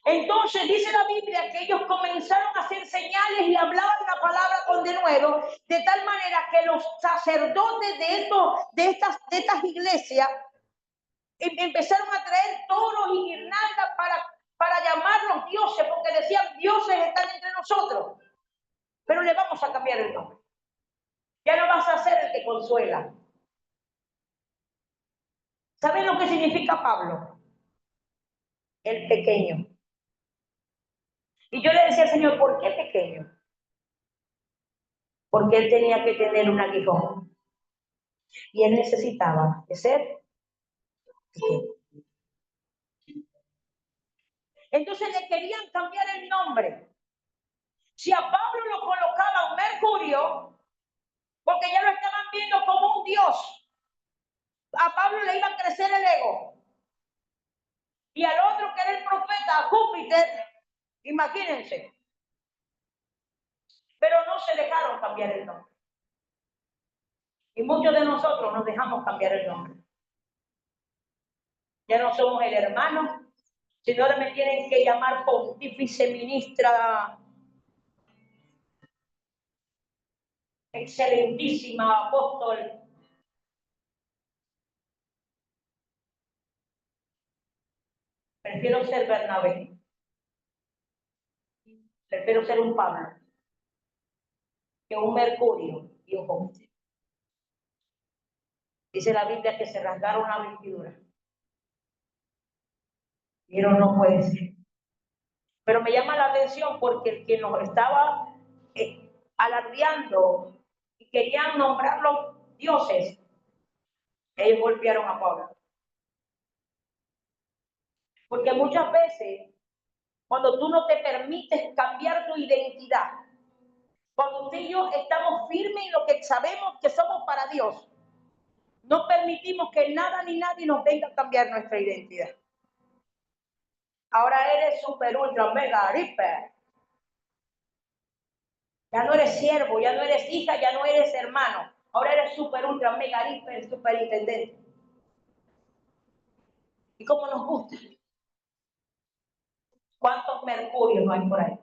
Entonces dice la Biblia que ellos comenzaron a hacer señales y hablaban la palabra con denuedo, de tal manera que los sacerdotes de estas iglesias empezaron a traer toros y guirnaldas para llamarlos dioses, porque decían, dioses están entre nosotros, pero le vamos a cambiar el nombre. Ya no vas a ser el que consuela. ¿Saben lo que significa Pablo? El pequeño. Y yo le decía al Señor, ¿por qué pequeño? Porque él tenía que tener un aguijón. Y él necesitaba de ser pequeño. Entonces le querían cambiar el nombre. Si a Pablo lo colocaban Mercurio, porque ya lo estaban viendo como un dios, a Pablo le iba a crecer el ego. Y al otro, que era el profeta, a Júpiter, imagínense. Pero no se dejaron cambiar el nombre. Y muchos de nosotros nos dejamos cambiar el nombre. Ya no somos el hermano, sino ahora me tienen que llamar pontífice, ministra, excelentísima, apóstol. Prefiero ser Bernabé. Prefiero ser un Pablo que un Mercurio y un Júpiter. Dice la Biblia que se rasgaron la vestidura. Pero no puede ser. Pero me llama la atención porque el que nos estaba alardeando y querían nombrarlos dioses, ellos golpearon a Pablo. Porque muchas veces, cuando tú no te permites cambiar tu identidad, cuando usted y yo estamos firmes en lo que sabemos que somos para Dios, no permitimos que nada ni nadie nos venga a cambiar nuestra identidad. Ahora eres super, ultra, mega, hiper. Ya no eres siervo, ya no eres hija, ya no eres hermano. Ahora eres super, ultra, mega, hiper, superintendente. ¿Y cómo nos gusta? ¿Cuántos mercurios no hay por ahí?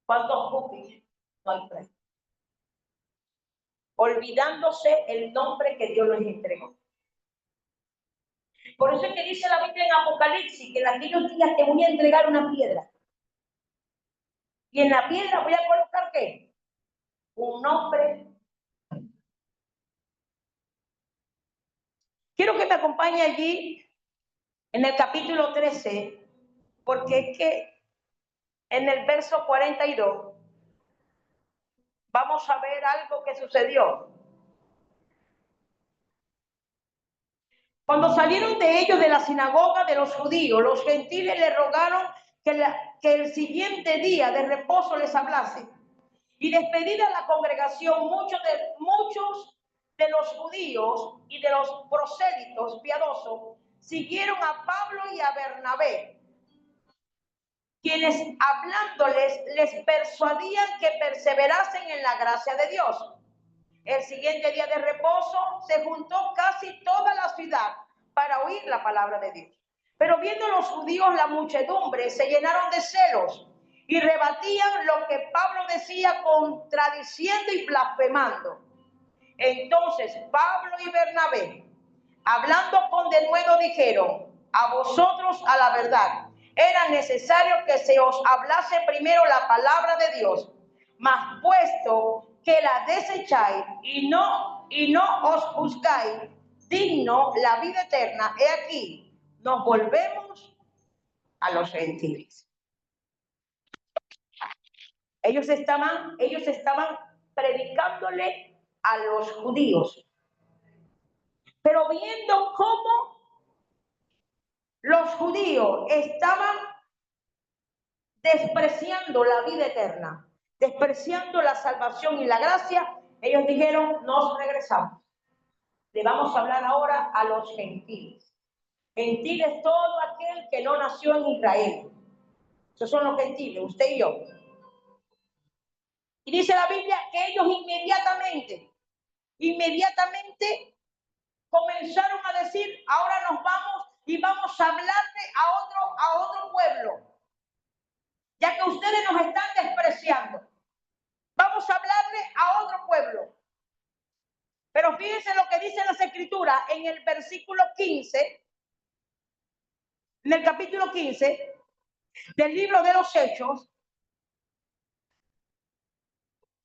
¿Cuántos Júpiter no hay por ahí? Olvidándose el nombre que Dios les entregó. Por eso es que dice la Biblia en Apocalipsis que en aquellos días te voy a entregar una piedra. Y en la piedra voy a colocar ¿qué? Un nombre. Quiero que me acompañe allí en el capítulo 13, porque es que en el verso 42 vamos a ver algo que sucedió. Cuando salieron de ellos de la sinagoga de los judíos, los gentiles le rogaron que el siguiente día de reposo les hablase. Y despedida la congregación, muchos de los judíos y de los prosélitos piadosos siguieron a Pablo y a Bernabé, quienes hablándoles les persuadían que perseverasen en la gracia de Dios. El siguiente día de reposo se juntó casi toda la ciudad para oír la palabra de Dios. Pero viendo los judíos la muchedumbre, se llenaron de celos y rebatían lo que Pablo decía, contradiciendo y blasfemando. Entonces Pablo y Bernabé, hablando con denuedo, dijeron: a vosotros a la verdad era necesario que se os hablase primero la palabra de Dios, mas puesto que la desecháis y no os juzgáis digno la vida eterna, he aquí, nos volvemos a los gentiles. Ellos estaban predicándole a los judíos, pero viendo cómo los judíos estaban despreciando la vida eterna, despreciando la salvación y la gracia, ellos dijeron: nos regresamos. Le vamos a hablar ahora a los gentiles. Gentiles, todo aquel que no nació en Israel. Esos son los gentiles, usted y yo. Y dice la Biblia que ellos inmediatamente comenzaron a decir: ahora nos vamos y vamos a hablarle a otro pueblo, ya que ustedes nos están despreciando. Vamos a hablarle a otro pueblo. Pero fíjense lo que dice las Escrituras en el versículo 15, en el capítulo 15 del libro de los Hechos.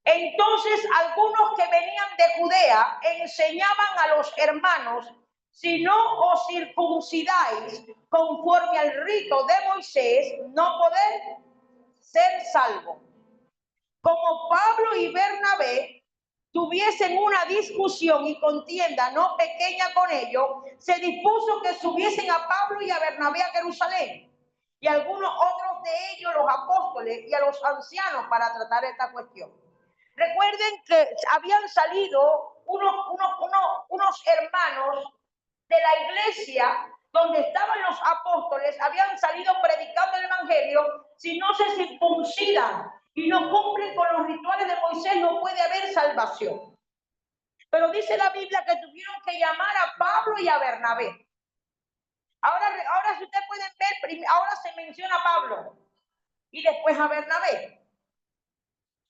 Entonces algunos que venían de Judea enseñaban a los hermanos: si no os circuncidáis conforme al rito de Moisés, no podéis ser salvos. Como Pablo y Bernabé tuviesen una discusión y contienda no pequeña con ellos, se dispuso que subiesen a Pablo y a Bernabé a Jerusalén, y algunos otros de ellos, los apóstoles y a los ancianos, para tratar esta cuestión. Recuerden que habían salido unos hermanos de la iglesia donde estaban los apóstoles, habían salido predicando el evangelio. Si no se circuncidan y no cumplen con los rituales de Moisés, no puede haber salvación. Pero dice la Biblia que tuvieron que llamar a Pablo y a Bernabé. Ahora si ustedes pueden ver, ahora se menciona a Pablo y después a Bernabé.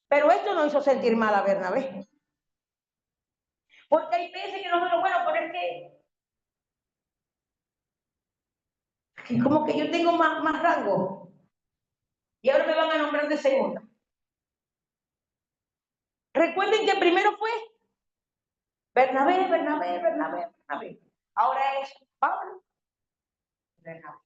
Pero esto no hizo sentir mal a Bernabé. Porque hay veces que nosotros, bueno, pero es que como que yo tengo más rango. Y ahora me van a nombrar de segunda. Recuerden que primero fue Bernabé. Ahora es Pablo. Bernabé.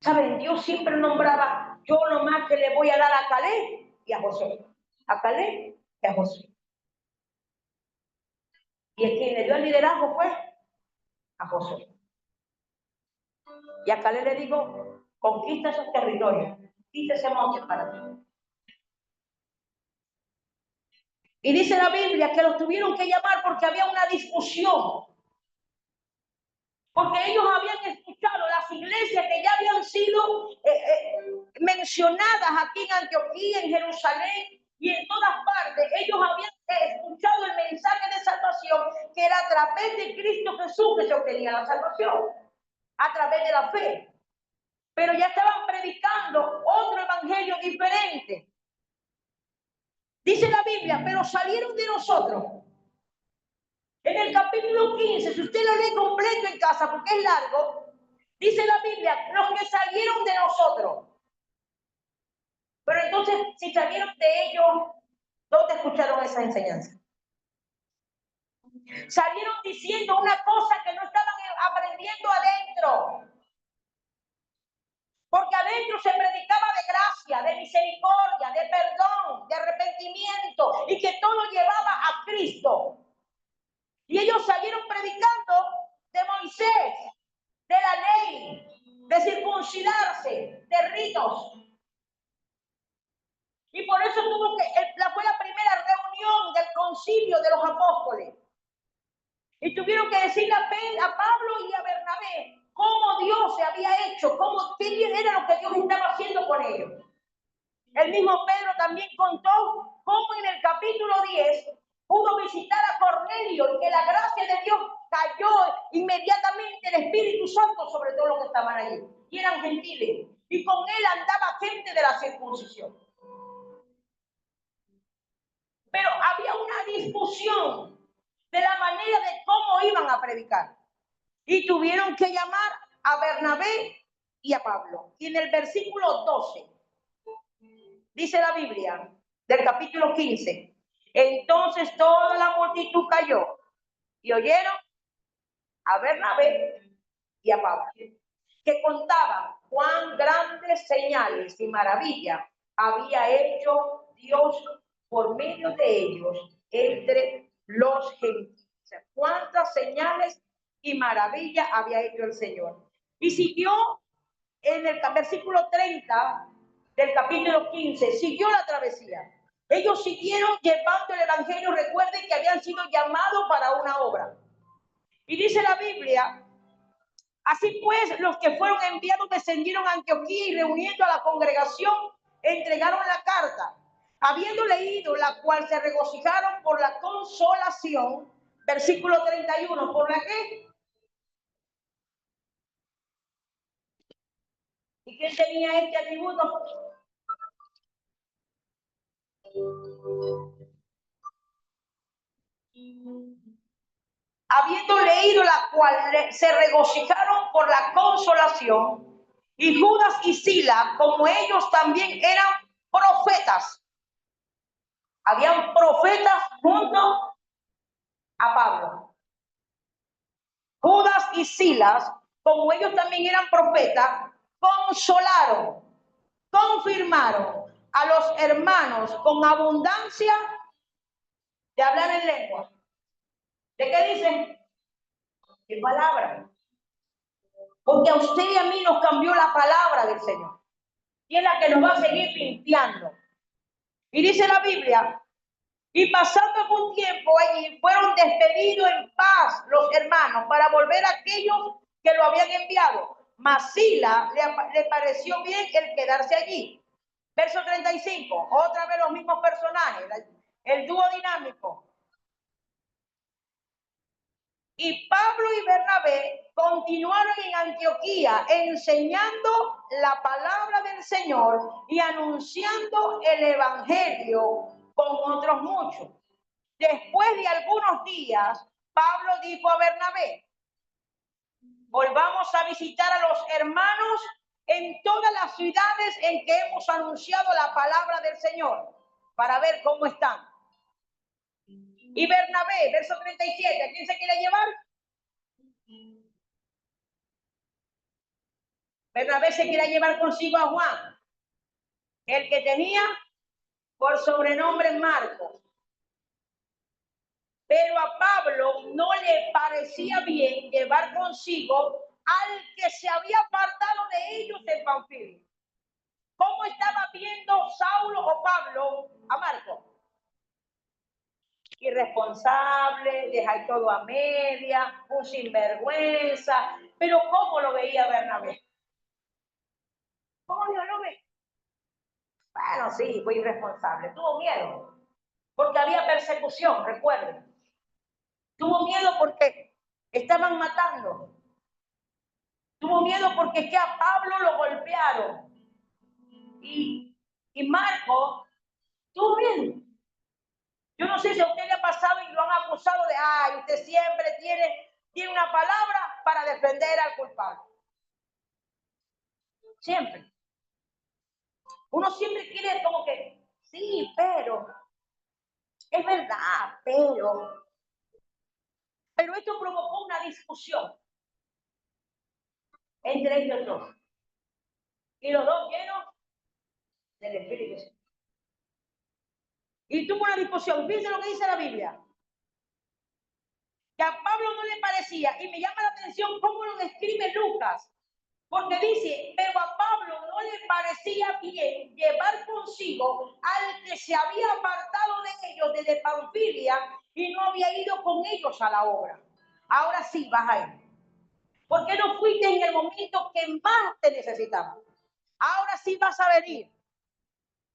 Saben, Dios siempre nombraba, yo nomás que le voy a dar a Caleb y a Josué. A Caleb y a Josué. Y el que le dio el liderazgo fue a Josué. Y a Caleb le digo, conquista esos territorios, conquista ese monte para ti. Y dice la Biblia que los tuvieron que llamar porque había una discusión. Porque ellos habían escuchado las iglesias que ya habían sido mencionadas aquí en Antioquía, en Jerusalén y en todas partes. Ellos habían escuchado el mensaje de salvación, que era a través de Cristo Jesús que se obtenía la salvación, a través de la fe. Pero ya estaban predicando otro evangelio diferente. Dice la Biblia, pero salieron de nosotros. En el capítulo 15, si usted lo lee completo en casa, porque es largo, dice la Biblia, los que salieron de nosotros. Pero entonces, si salieron de ellos, ¿dónde escucharon esa enseñanza? Salieron diciendo una cosa que no estaban aprendiendo adentro. Porque adentro se predicaba de gracia, de misericordia, de perdón, de arrepentimiento, y que todo llevaba a Cristo. Y ellos salieron predicando de Moisés, de la ley, de circuncidarse, de ritos. Y por eso fue la primera reunión del concilio de los apóstoles. Y tuvieron que decirle a Pablo y a Bernabé cómo Dios se había hecho, qué era lo que Dios estaba haciendo con ellos. El mismo Pedro también contó cómo en el capítulo 10 pudo visitar a Cornelio y que la gracia de Dios cayó inmediatamente el Espíritu Santo sobre todos los que estaban allí. Y eran gentiles. Y con él andaba gente de la circuncisión. Pero había una discusión de la manera de cómo iban a predicar. Y tuvieron que llamar a Bernabé y a Pablo. Y en el versículo 12, dice la Biblia, del capítulo 15, entonces toda la multitud cayó y oyeron a Bernabé y a Pablo, que contaban cuán grandes señales y maravillas había hecho Dios por medio de ellos entre los gentiles. Cuántas señales y maravillas había hecho el Señor. Y siguió en el versículo 30 del capítulo 15, siguió la travesía. Ellos siguieron llevando el evangelio. Recuerden que habían sido llamados para una obra. Y dice la Biblia, así pues, los que fueron enviados descendieron a Antioquía y reuniendo a la congregación, entregaron la carta. Habiendo leído la cual se regocijaron por la consolación, versículo 31, ¿por la qué? ¿Y quién tenía este atributo? Habiendo leído la cual se regocijaron por la consolación, y Judas y Silas, como ellos también eran profetas, habían profetas junto a Pablo. Judas y Silas, como ellos también eran profetas, consolaron, confirmaron a los hermanos con abundancia de hablar en lengua. ¿De qué dicen? ¿Qué palabra? Porque a usted y a mí nos cambió la palabra del Señor. Y es la que nos va a seguir limpiando. Y dice la Biblia, y pasando algún tiempo allí, fueron despedidos en paz los hermanos para volver a aquellos que lo habían enviado. Mas Sila le pareció bien el quedarse allí. Verso 35, otra vez los mismos personajes, el dúo dinámico. Y Pablo y Bernabé continuaron en Antioquía enseñando la palabra del Señor y anunciando el evangelio con otros muchos. Después de algunos días, Pablo dijo a Bernabé, volvamos a visitar a los hermanos en todas las ciudades en que hemos anunciado la palabra del Señor, para ver cómo están. Y Bernabé, verso 37, ¿a quién se quiere llevar? Bernabé se quiere llevar consigo a Juan, el que tenía por sobrenombre Marcos. Pero a Pablo no le parecía bien llevar consigo al que se había apartado de ellos en Panfilia. ¿Cómo estaba viendo Saulo o Pablo a Marcos? Irresponsable, deja todo a media, un sinvergüenza. Pero ¿cómo lo veía Bernabé? ¿Cómo Dios lo ve? Bueno, sí, fue irresponsable, tuvo miedo, porque había persecución, recuerden. Tuvo miedo porque estaban matando. Tuvo miedo porque es que a Pablo lo golpearon. Y Marco tuvo miedo. Yo no sé si a usted le ha pasado y lo han acusado de, ay, usted siempre tiene una palabra para defender al culpable. Siempre. Uno siempre quiere como que, sí, pero, es verdad, pero esto provocó una discusión entre ellos dos. Y los dos llenos del Espíritu Santo. Y tuvo una discusión. Fíjense lo que dice la Biblia. Que a Pablo no le parecía, y me llama la atención cómo lo describe Lucas, porque dice, pero a Pablo no le parecía bien llevar consigo al que se había apartado de ellos desde Panfilia y no había ido con ellos a la obra. Ahora sí vas a ir. ¿Por qué no fuiste en el momento que más te necesitamos? Ahora sí vas a venir.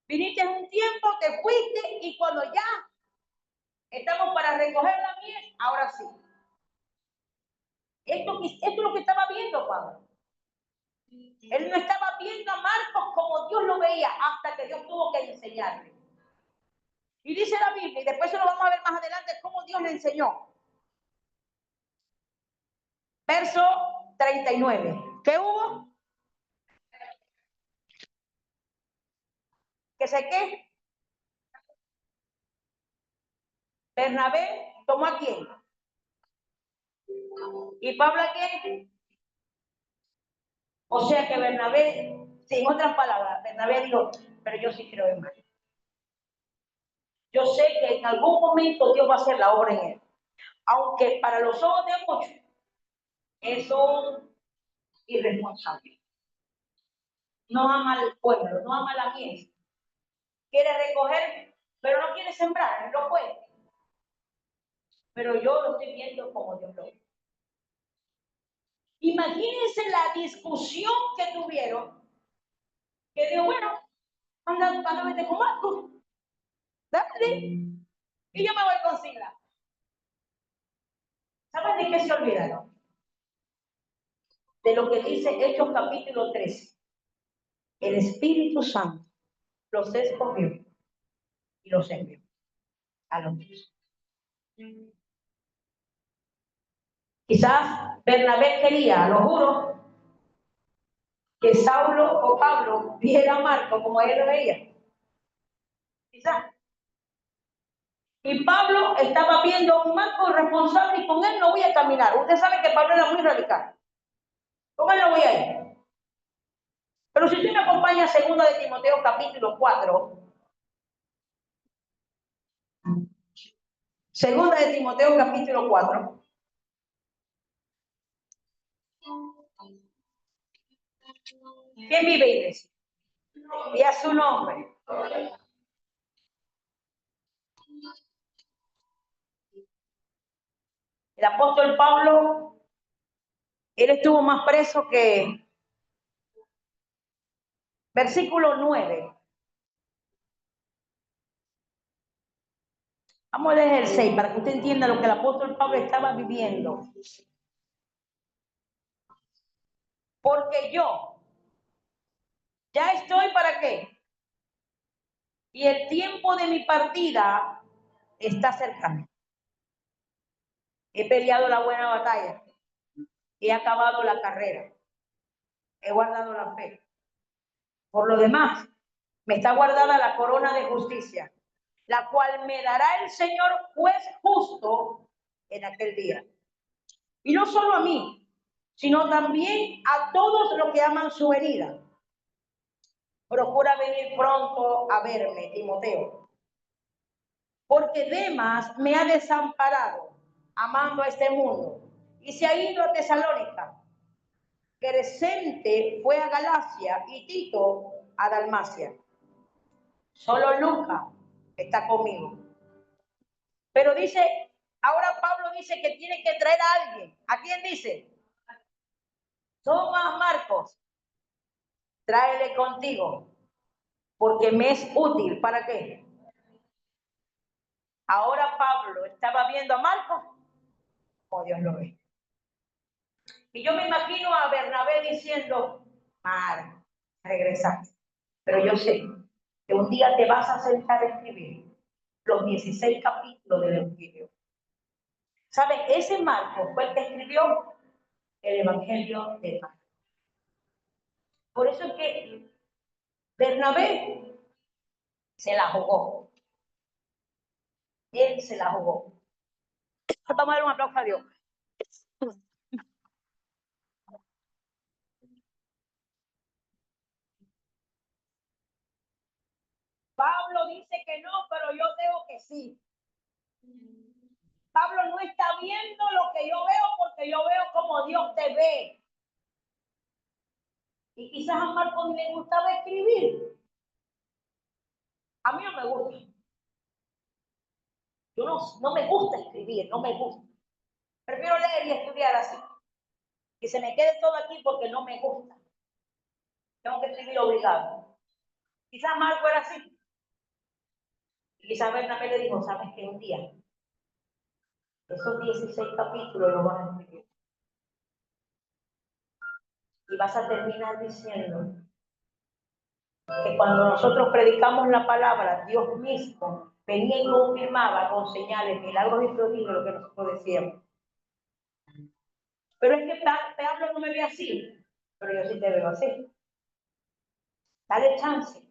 Viniste un tiempo, te fuiste y cuando ya estamos para recoger la miel, ahora sí. Esto es lo que estaba viendo Pablo. Él no estaba viendo a Marcos como Dios lo veía hasta que Dios tuvo que enseñarle. Y dice la Biblia, y después se lo vamos a ver más adelante, cómo Dios le enseñó. Verso 39. ¿Qué hubo? ¿Que se qué? Bernabé tomó a quién. ¿Y Pablo a quién? O sea que Bernabé, en otras palabras, Bernabé dijo, pero yo sí creo en María. Yo sé que en algún momento Dios va a hacer la obra en él. Aunque para los ojos de muchos es un irresponsable. No ama al pueblo, no ama la mies. Quiere recoger, pero no quiere sembrar, no puede. Pero yo lo estoy viendo como Dios lo ve. Imagínense la discusión que tuvieron. Que dijo, bueno, anda, vete con Marcos. Dale. Y yo me voy con Sila. ¿Saben de qué se olvidaron? De lo que dice Hechos capítulo 13. El Espíritu Santo los escogió y los envió a los dos. Quizás Bernabé quería, lo juro, que Saulo o Pablo viera a Marco como él lo veía. Quizás. Y Pablo estaba viendo a un Marco responsable y con él no voy a caminar. Usted sabe que Pablo era muy radical. Con él no voy a ir. Pero si usted me acompaña a 2 de Timoteo capítulo 4. 2 de Timoteo capítulo 4. ¿Quién vive, iglesia? Y a su nombre. El apóstol Pablo, él estuvo más preso que... Versículo 9. Vamos a leer el 6 para que usted entienda lo que el apóstol Pablo estaba viviendo. Porque yo ya estoy para qué. Y el tiempo de mi partida está cercano. He peleado la buena batalla. He acabado la carrera. He guardado la fe. Por lo demás, me está guardada la corona de justicia, la cual me dará el Señor juez justo en aquel día. Y no solo a mí, sino también a todos los que aman su venida. Procura venir pronto a verme, Timoteo, porque Demas me ha desamparado, amando a este mundo, y se ha ido a Tesalónica. Crescente fue a Galacia y Tito a Dalmacia. Solo Lucas está conmigo. Pero dice, ahora Pablo dice que tiene que traer a alguien. ¿A quién dice? Toma Marcos, tráele contigo, porque me es útil. ¿Para qué? Ahora Pablo estaba viendo a Marcos como Dios lo ve. Y yo me imagino a Bernabé diciendo, Marcos, regresaste. Pero yo sé que un día te vas a sentar a escribir los 16 capítulos del Evangelio. ¿Saben? Ese Marcos fue el que escribió el Evangelio de Marcos. Por eso es que Bernabé se la jugó. Él se la jugó. Vamos a dar un aplauso a Dios. Pablo dice que no, pero yo veo que sí. Pablo no está viendo lo que yo veo porque yo veo como Dios te ve. Y quizás a Marcos le gustaba escribir. A mí no me gusta. Yo no me gusta escribir, no me gusta. Prefiero leer y estudiar así. Que se me quede todo aquí porque no me gusta. Tengo que escribir obligado. Quizás Marco era así. Y quizás Bernabé le dijo, ¿sabes qué? Un día, esos 16 capítulos los vas a escribir. Y vas a terminar diciendo que cuando nosotros predicamos la palabra, Dios mismo venía y confirmaba con señales, milagros y prodigios lo que nosotros decíamos. Pero es que Pablo no me ve así, pero yo sí te veo así. Dale chance.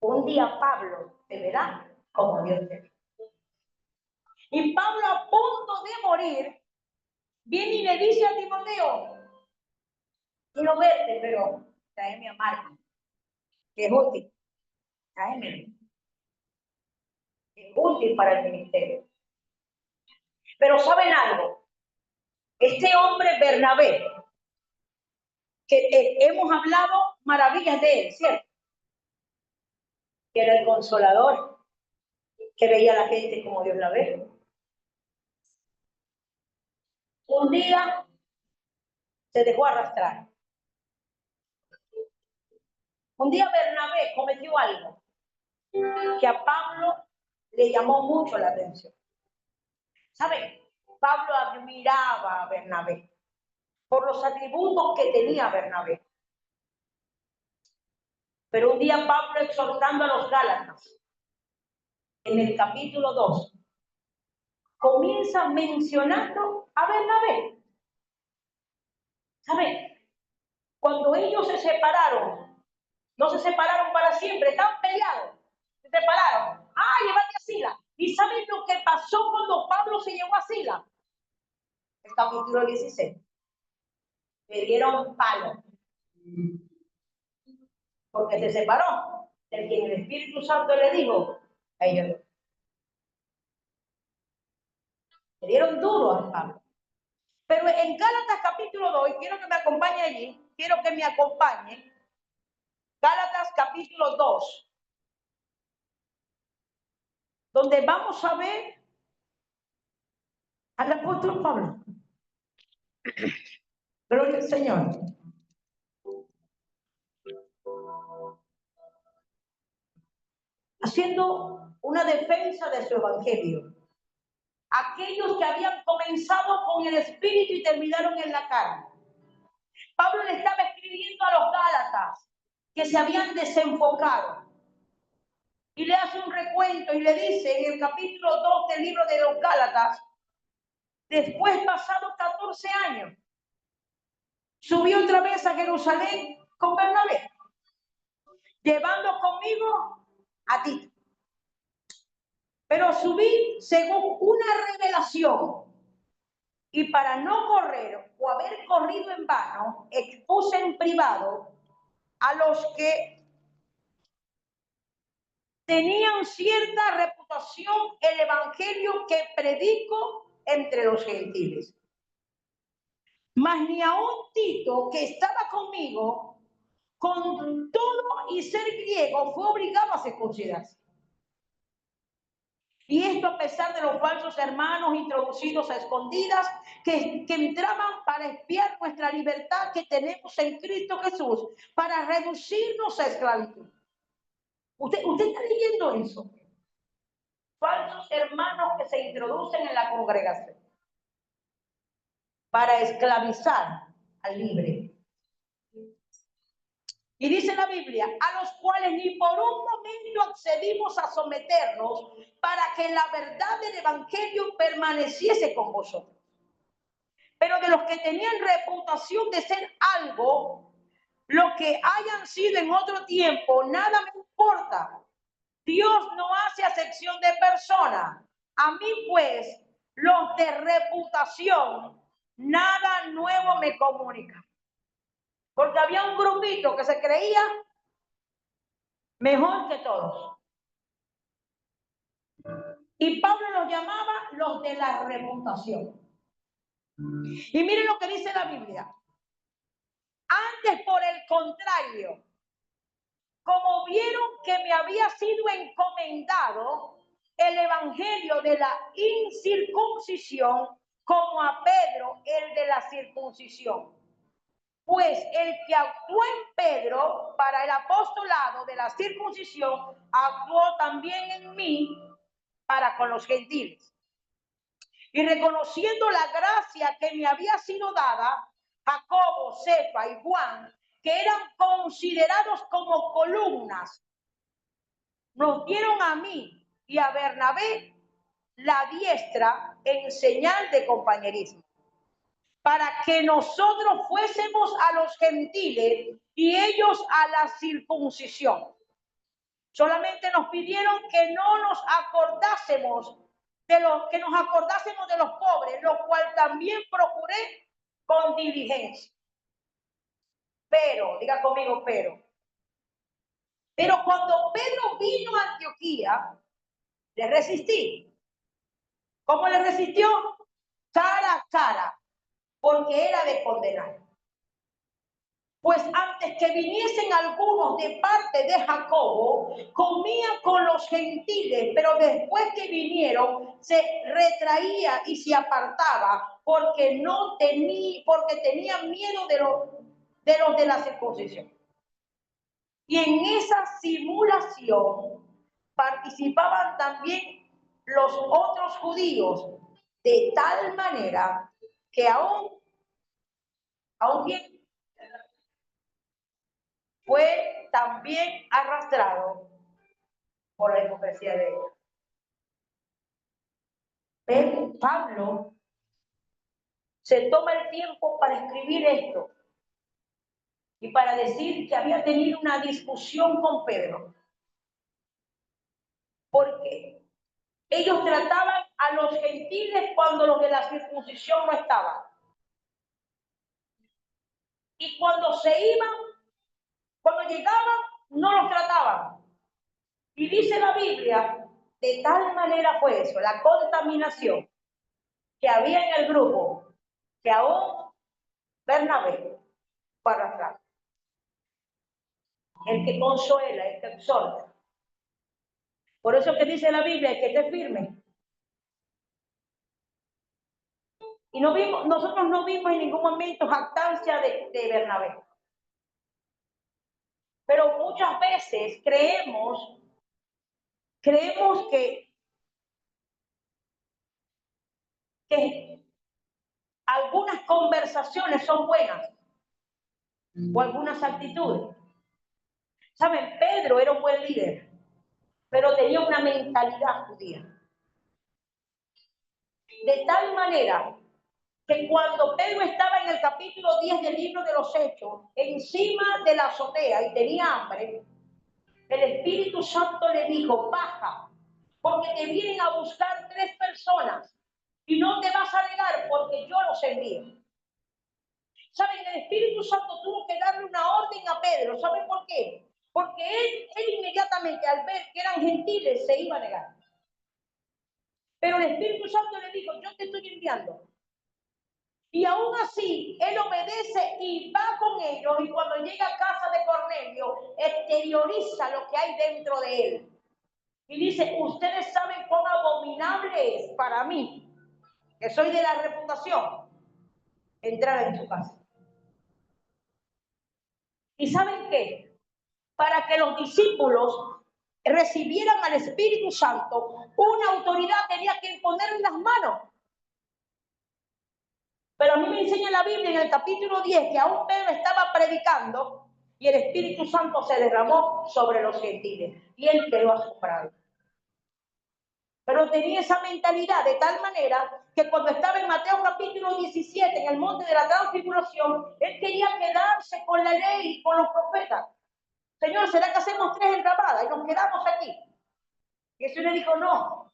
Un día Pablo te verá como Dios te ve. Y Pablo, a punto de morir, viene y le dice a Timoteo, quiero verte, pero tráeme a Marcos, que es útil. Tráeme, que es útil para el ministerio. Pero ¿saben algo? Este hombre Bernabé, que hemos hablado maravillas de él, ¿cierto? Que era el consolador, que veía a la gente como Dios la ve. Un día se dejó arrastrar. Un día Bernabé cometió algo que a Pablo le llamó mucho la atención. ¿Saben? Pablo admiraba a Bernabé por los atributos que tenía Bernabé. Pero un día Pablo, exhortando a los Gálatas, en el capítulo 2, comienza mencionando a Bernabé. ¿Saben? Cuando ellos se separaron, no se separaron para siempre, estaban peleados, se separaron. Llévate a Sila. ¿Y saben lo que pasó cuando Pablo se llevó a Sila? El capítulo 16. Le dieron palo. Porque se separó del quien el Espíritu Santo le dijo a ellos. Le dieron duro a Pablo. Pero en Gálatas capítulo 2, quiero que me acompañe allí, quiero que me acompañe. Gálatas capítulo 2, donde vamos a ver al apóstol Pablo. Gloria al Señor. Haciendo una defensa de su evangelio. Aquellos que habían comenzado con el espíritu y terminaron en la carne. Pablo le estaba escribiendo a los Gálatas que se habían desenfocado. Y le hace un recuento y le dice en el capítulo 2 del libro de los Gálatas, después pasados 14 años, subió otra vez a Jerusalén con Bernabé, llevando conmigo a Tito. Pero subí según una revelación Y para no correr o haber corrido en vano, expuse en privado a los que tenían cierta reputación el evangelio que predico entre los gentiles. Mas ni aun Tito, que estaba conmigo, con todo y ser griego, fue obligado a circuncidarse. Y esto a pesar de los falsos hermanos introducidos a escondidas que entraban para espiar nuestra libertad que tenemos en Cristo Jesús, para reducirnos a esclavitud. Usted está leyendo eso. Falsos hermanos que se introducen en la congregación para esclavizar al libre. Y dice la Biblia, a los cuales ni por un momento accedimos a someternos para que la verdad del evangelio permaneciese con vosotros. Pero de los que tenían reputación de ser algo, lo que hayan sido en otro tiempo, nada me importa. Dios no hace acepción de personas. A mí, pues, los de reputación, nada nuevo me comunica. Porque había un grupito que se creía mejor que todos. Y Pablo los llamaba los de la reputación. Y miren lo que dice la Biblia. Antes, por el contrario, como vieron que me había sido encomendado el evangelio de la incircuncisión, como a Pedro el de la circuncisión. Pues el que actuó en Pedro para el apostolado de la circuncisión, actuó también en mí para con los gentiles. Y reconociendo la gracia que me había sido dada, Jacobo, Cefa y Juan, que eran considerados como columnas, nos dieron a mí y a Bernabé la diestra en señal de compañerismo, para que nosotros fuésemos a los gentiles y ellos a la circuncisión. Solamente nos pidieron que no nos acordásemos de los pobres, lo cual también procuré con diligencia. Pero, diga conmigo, pero cuando Pedro vino a Antioquía, le resistí. ¿Cómo le resistió? Cara a cara, porque era de condenar. Pues antes que viniesen algunos de parte de Jacobo, comía con los gentiles, pero después que vinieron, se retraía y se apartaba, porque tenía miedo de los de la circuncisión. Y en esa simulación participaban también los otros judíos, de tal manera que aún bien fue también arrastrado por la hipocresía de ellos. Pero Pablo se toma el tiempo para escribir esto y para decir que había tenido una discusión con Pedro, porque ellos trataban a los gentiles cuando los de la circuncisión no estaban. Y cuando se iban, cuando llegaban, no los trataban. Y dice la Biblia, de tal manera fue eso, la contaminación que había en el grupo, que aún Bernabé fue arrastrado. El que consuela, el que exhorta. Por eso que dice la Biblia, que esté firme. Y nosotros no vimos en ningún momento jactancia de Bernabé. Pero muchas veces creemos que algunas conversaciones son buenas o algunas actitudes. ¿Saben? Pedro era un buen líder, pero tenía una mentalidad judía. De tal manera que cuando Pedro estaba en el capítulo 10 del libro de los Hechos, encima de la azotea y tenía hambre, el Espíritu Santo le dijo, baja, porque te vienen a buscar 3 personas y no te vas a negar porque yo Espíritu Santo tuvo que darle una orden a Pedro. ¿Saben por qué? Porque él inmediatamente al ver que eran gentiles se iba a negar. Pero el Espíritu Santo le dijo, yo te estoy enviando. Y aún así, él obedece y va con ellos. Y cuando llega a casa de Cornelio, exterioriza lo que hay dentro de él. Y dice, ustedes saben cuán abominable es para mí, que soy de la reputación, entrar en su casa. ¿Y saben qué? Para que los discípulos recibieran al Espíritu Santo, una autoridad tenía que imponerle las manos. Pero a mí me enseña la Biblia en el capítulo 10 que aún Pedro estaba predicando y el Espíritu Santo se derramó sobre los gentiles y él quedó asombrado. Pero tenía esa mentalidad de tal manera que cuando estaba en Mateo capítulo 17, en el monte de la transfiguración, él quería quedarse con la ley y con los profetas. Señor, ¿será que hacemos 3 enramadas y nos quedamos aquí? Y Jesús le dijo, no.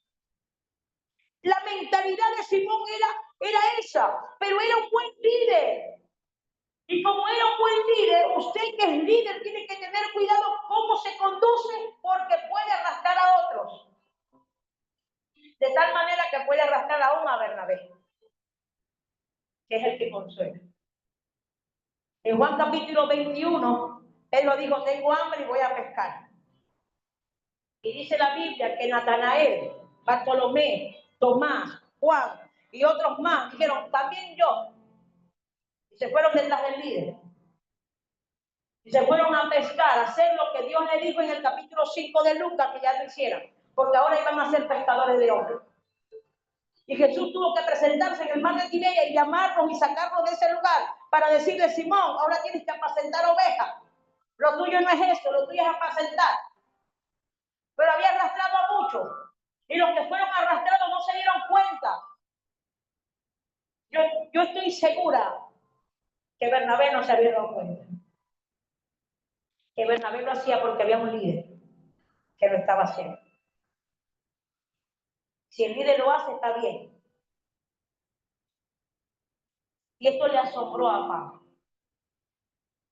La mentalidad de Simón era esa, pero era un buen líder. Y como era un buen líder, usted que es líder tiene que tener cuidado cómo se conduce porque puede arrastrar a otros. De tal manera que puede arrastrar aún a Bernabé, que es el que consuela. En Juan capítulo 21, él lo dijo, tengo hambre y voy a pescar. Y dice la Biblia que Natanael, Bartolomé, Tomás, Juan y otros más dijeron, también yo. Y se fueron detrás del líder. Y se fueron a pescar, a hacer lo que Dios le dijo en el capítulo 5 de Lucas que ya lo hicieran. Porque ahora iban a ser pescadores de hombres. Y Jesús tuvo que presentarse en el mar de Tiberias y llamarlos y sacarlos de ese lugar para decirle, Simón, ahora tienes que apacentar ovejas. Lo tuyo no es eso, lo tuyo es apacentar. Pero había arrastrado a muchos. Y los que fueron arrastrados no se dieron cuenta. Yo estoy segura que Bernabé no se había dado cuenta. Que Bernabé lo hacía porque había un líder que lo estaba haciendo. Si el líder lo hace, está bien. Y esto le asombró a Pablo.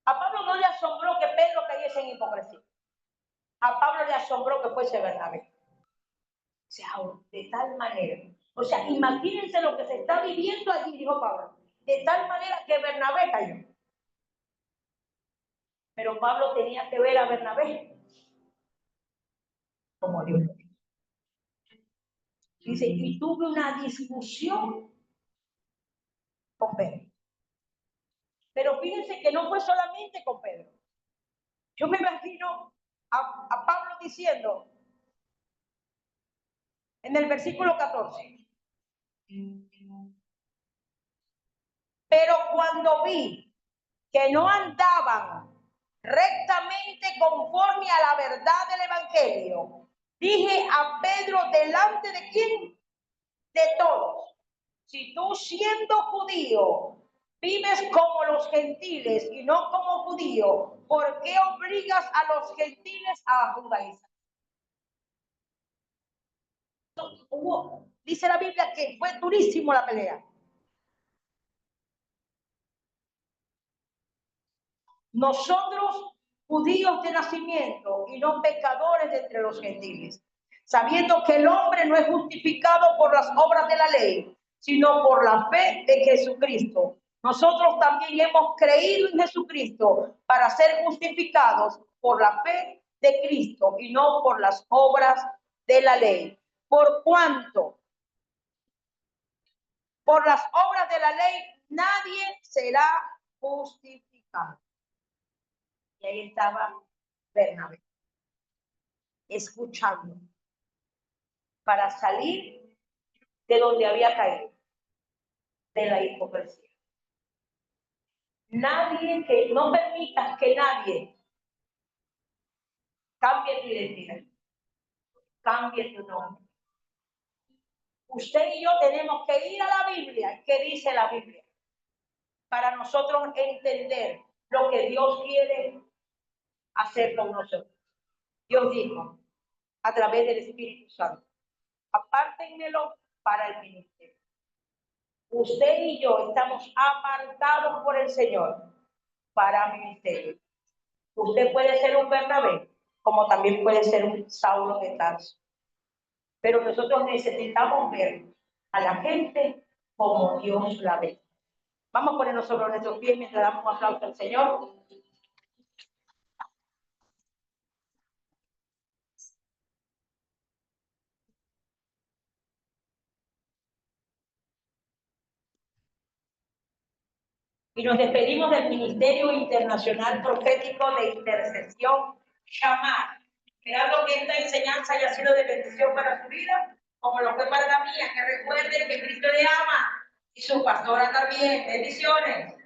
A Pablo no le asombró que Pedro cayese en hipocresía. A Pablo le asombró que fuese Bernabé. O sea, de tal manera. O sea, imagínense lo que se está viviendo allí, dijo Pablo. De tal manera que Bernabé cayó. Pero Pablo tenía que ver a Bernabé como Dios. Dice, y tuve una discusión con Pedro. Pero fíjense que no fue solamente con Pedro. Yo me imagino a Pablo diciendo en el versículo 14. Pero cuando vi que no andaban rectamente conforme a la verdad del Evangelio, dije a Pedro delante de quién, de todos, si tú siendo judío vives como los gentiles y no como judío, ¿por qué obligas a los gentiles a judaizar? Dice la Biblia que fue durísimo la pelea. Nosotros, judíos de nacimiento y no pecadores de entre los gentiles, sabiendo que el hombre no es justificado por las obras de la ley, sino por la fe de Jesucristo. Nosotros también hemos creído en Jesucristo para ser justificados por la fe de Cristo y no por las obras de la ley. Por cuanto por las obras de la ley nadie será justificado. Y ahí estaba Bernabé, escuchando, para salir de donde había caído, de la hipocresía. Nadie, que no permitas que nadie cambie tu identidad, cambie tu nombre. Usted y yo tenemos que ir a la Biblia, ¿qué dice la Biblia? Para nosotros entender lo que Dios quiere hacer con nosotros. Dios dijo, a través del Espíritu Santo, apártenmelo para el ministerio. Usted y yo estamos apartados por el Señor para ministerio. Usted puede ser un Bernabé, como también puede ser un Saulo de Tarso. Pero nosotros necesitamos ver a la gente como Dios la ve. Vamos a ponernos sobre nuestros pies mientras damos un aplauso al Señor. Y nos despedimos del Ministerio Internacional Profético de Intercesión, Shamar, esperando que esta enseñanza haya sido de bendición para su vida, como lo fue para la mía, que recuerden que Cristo le ama y su pastora también. Bendiciones.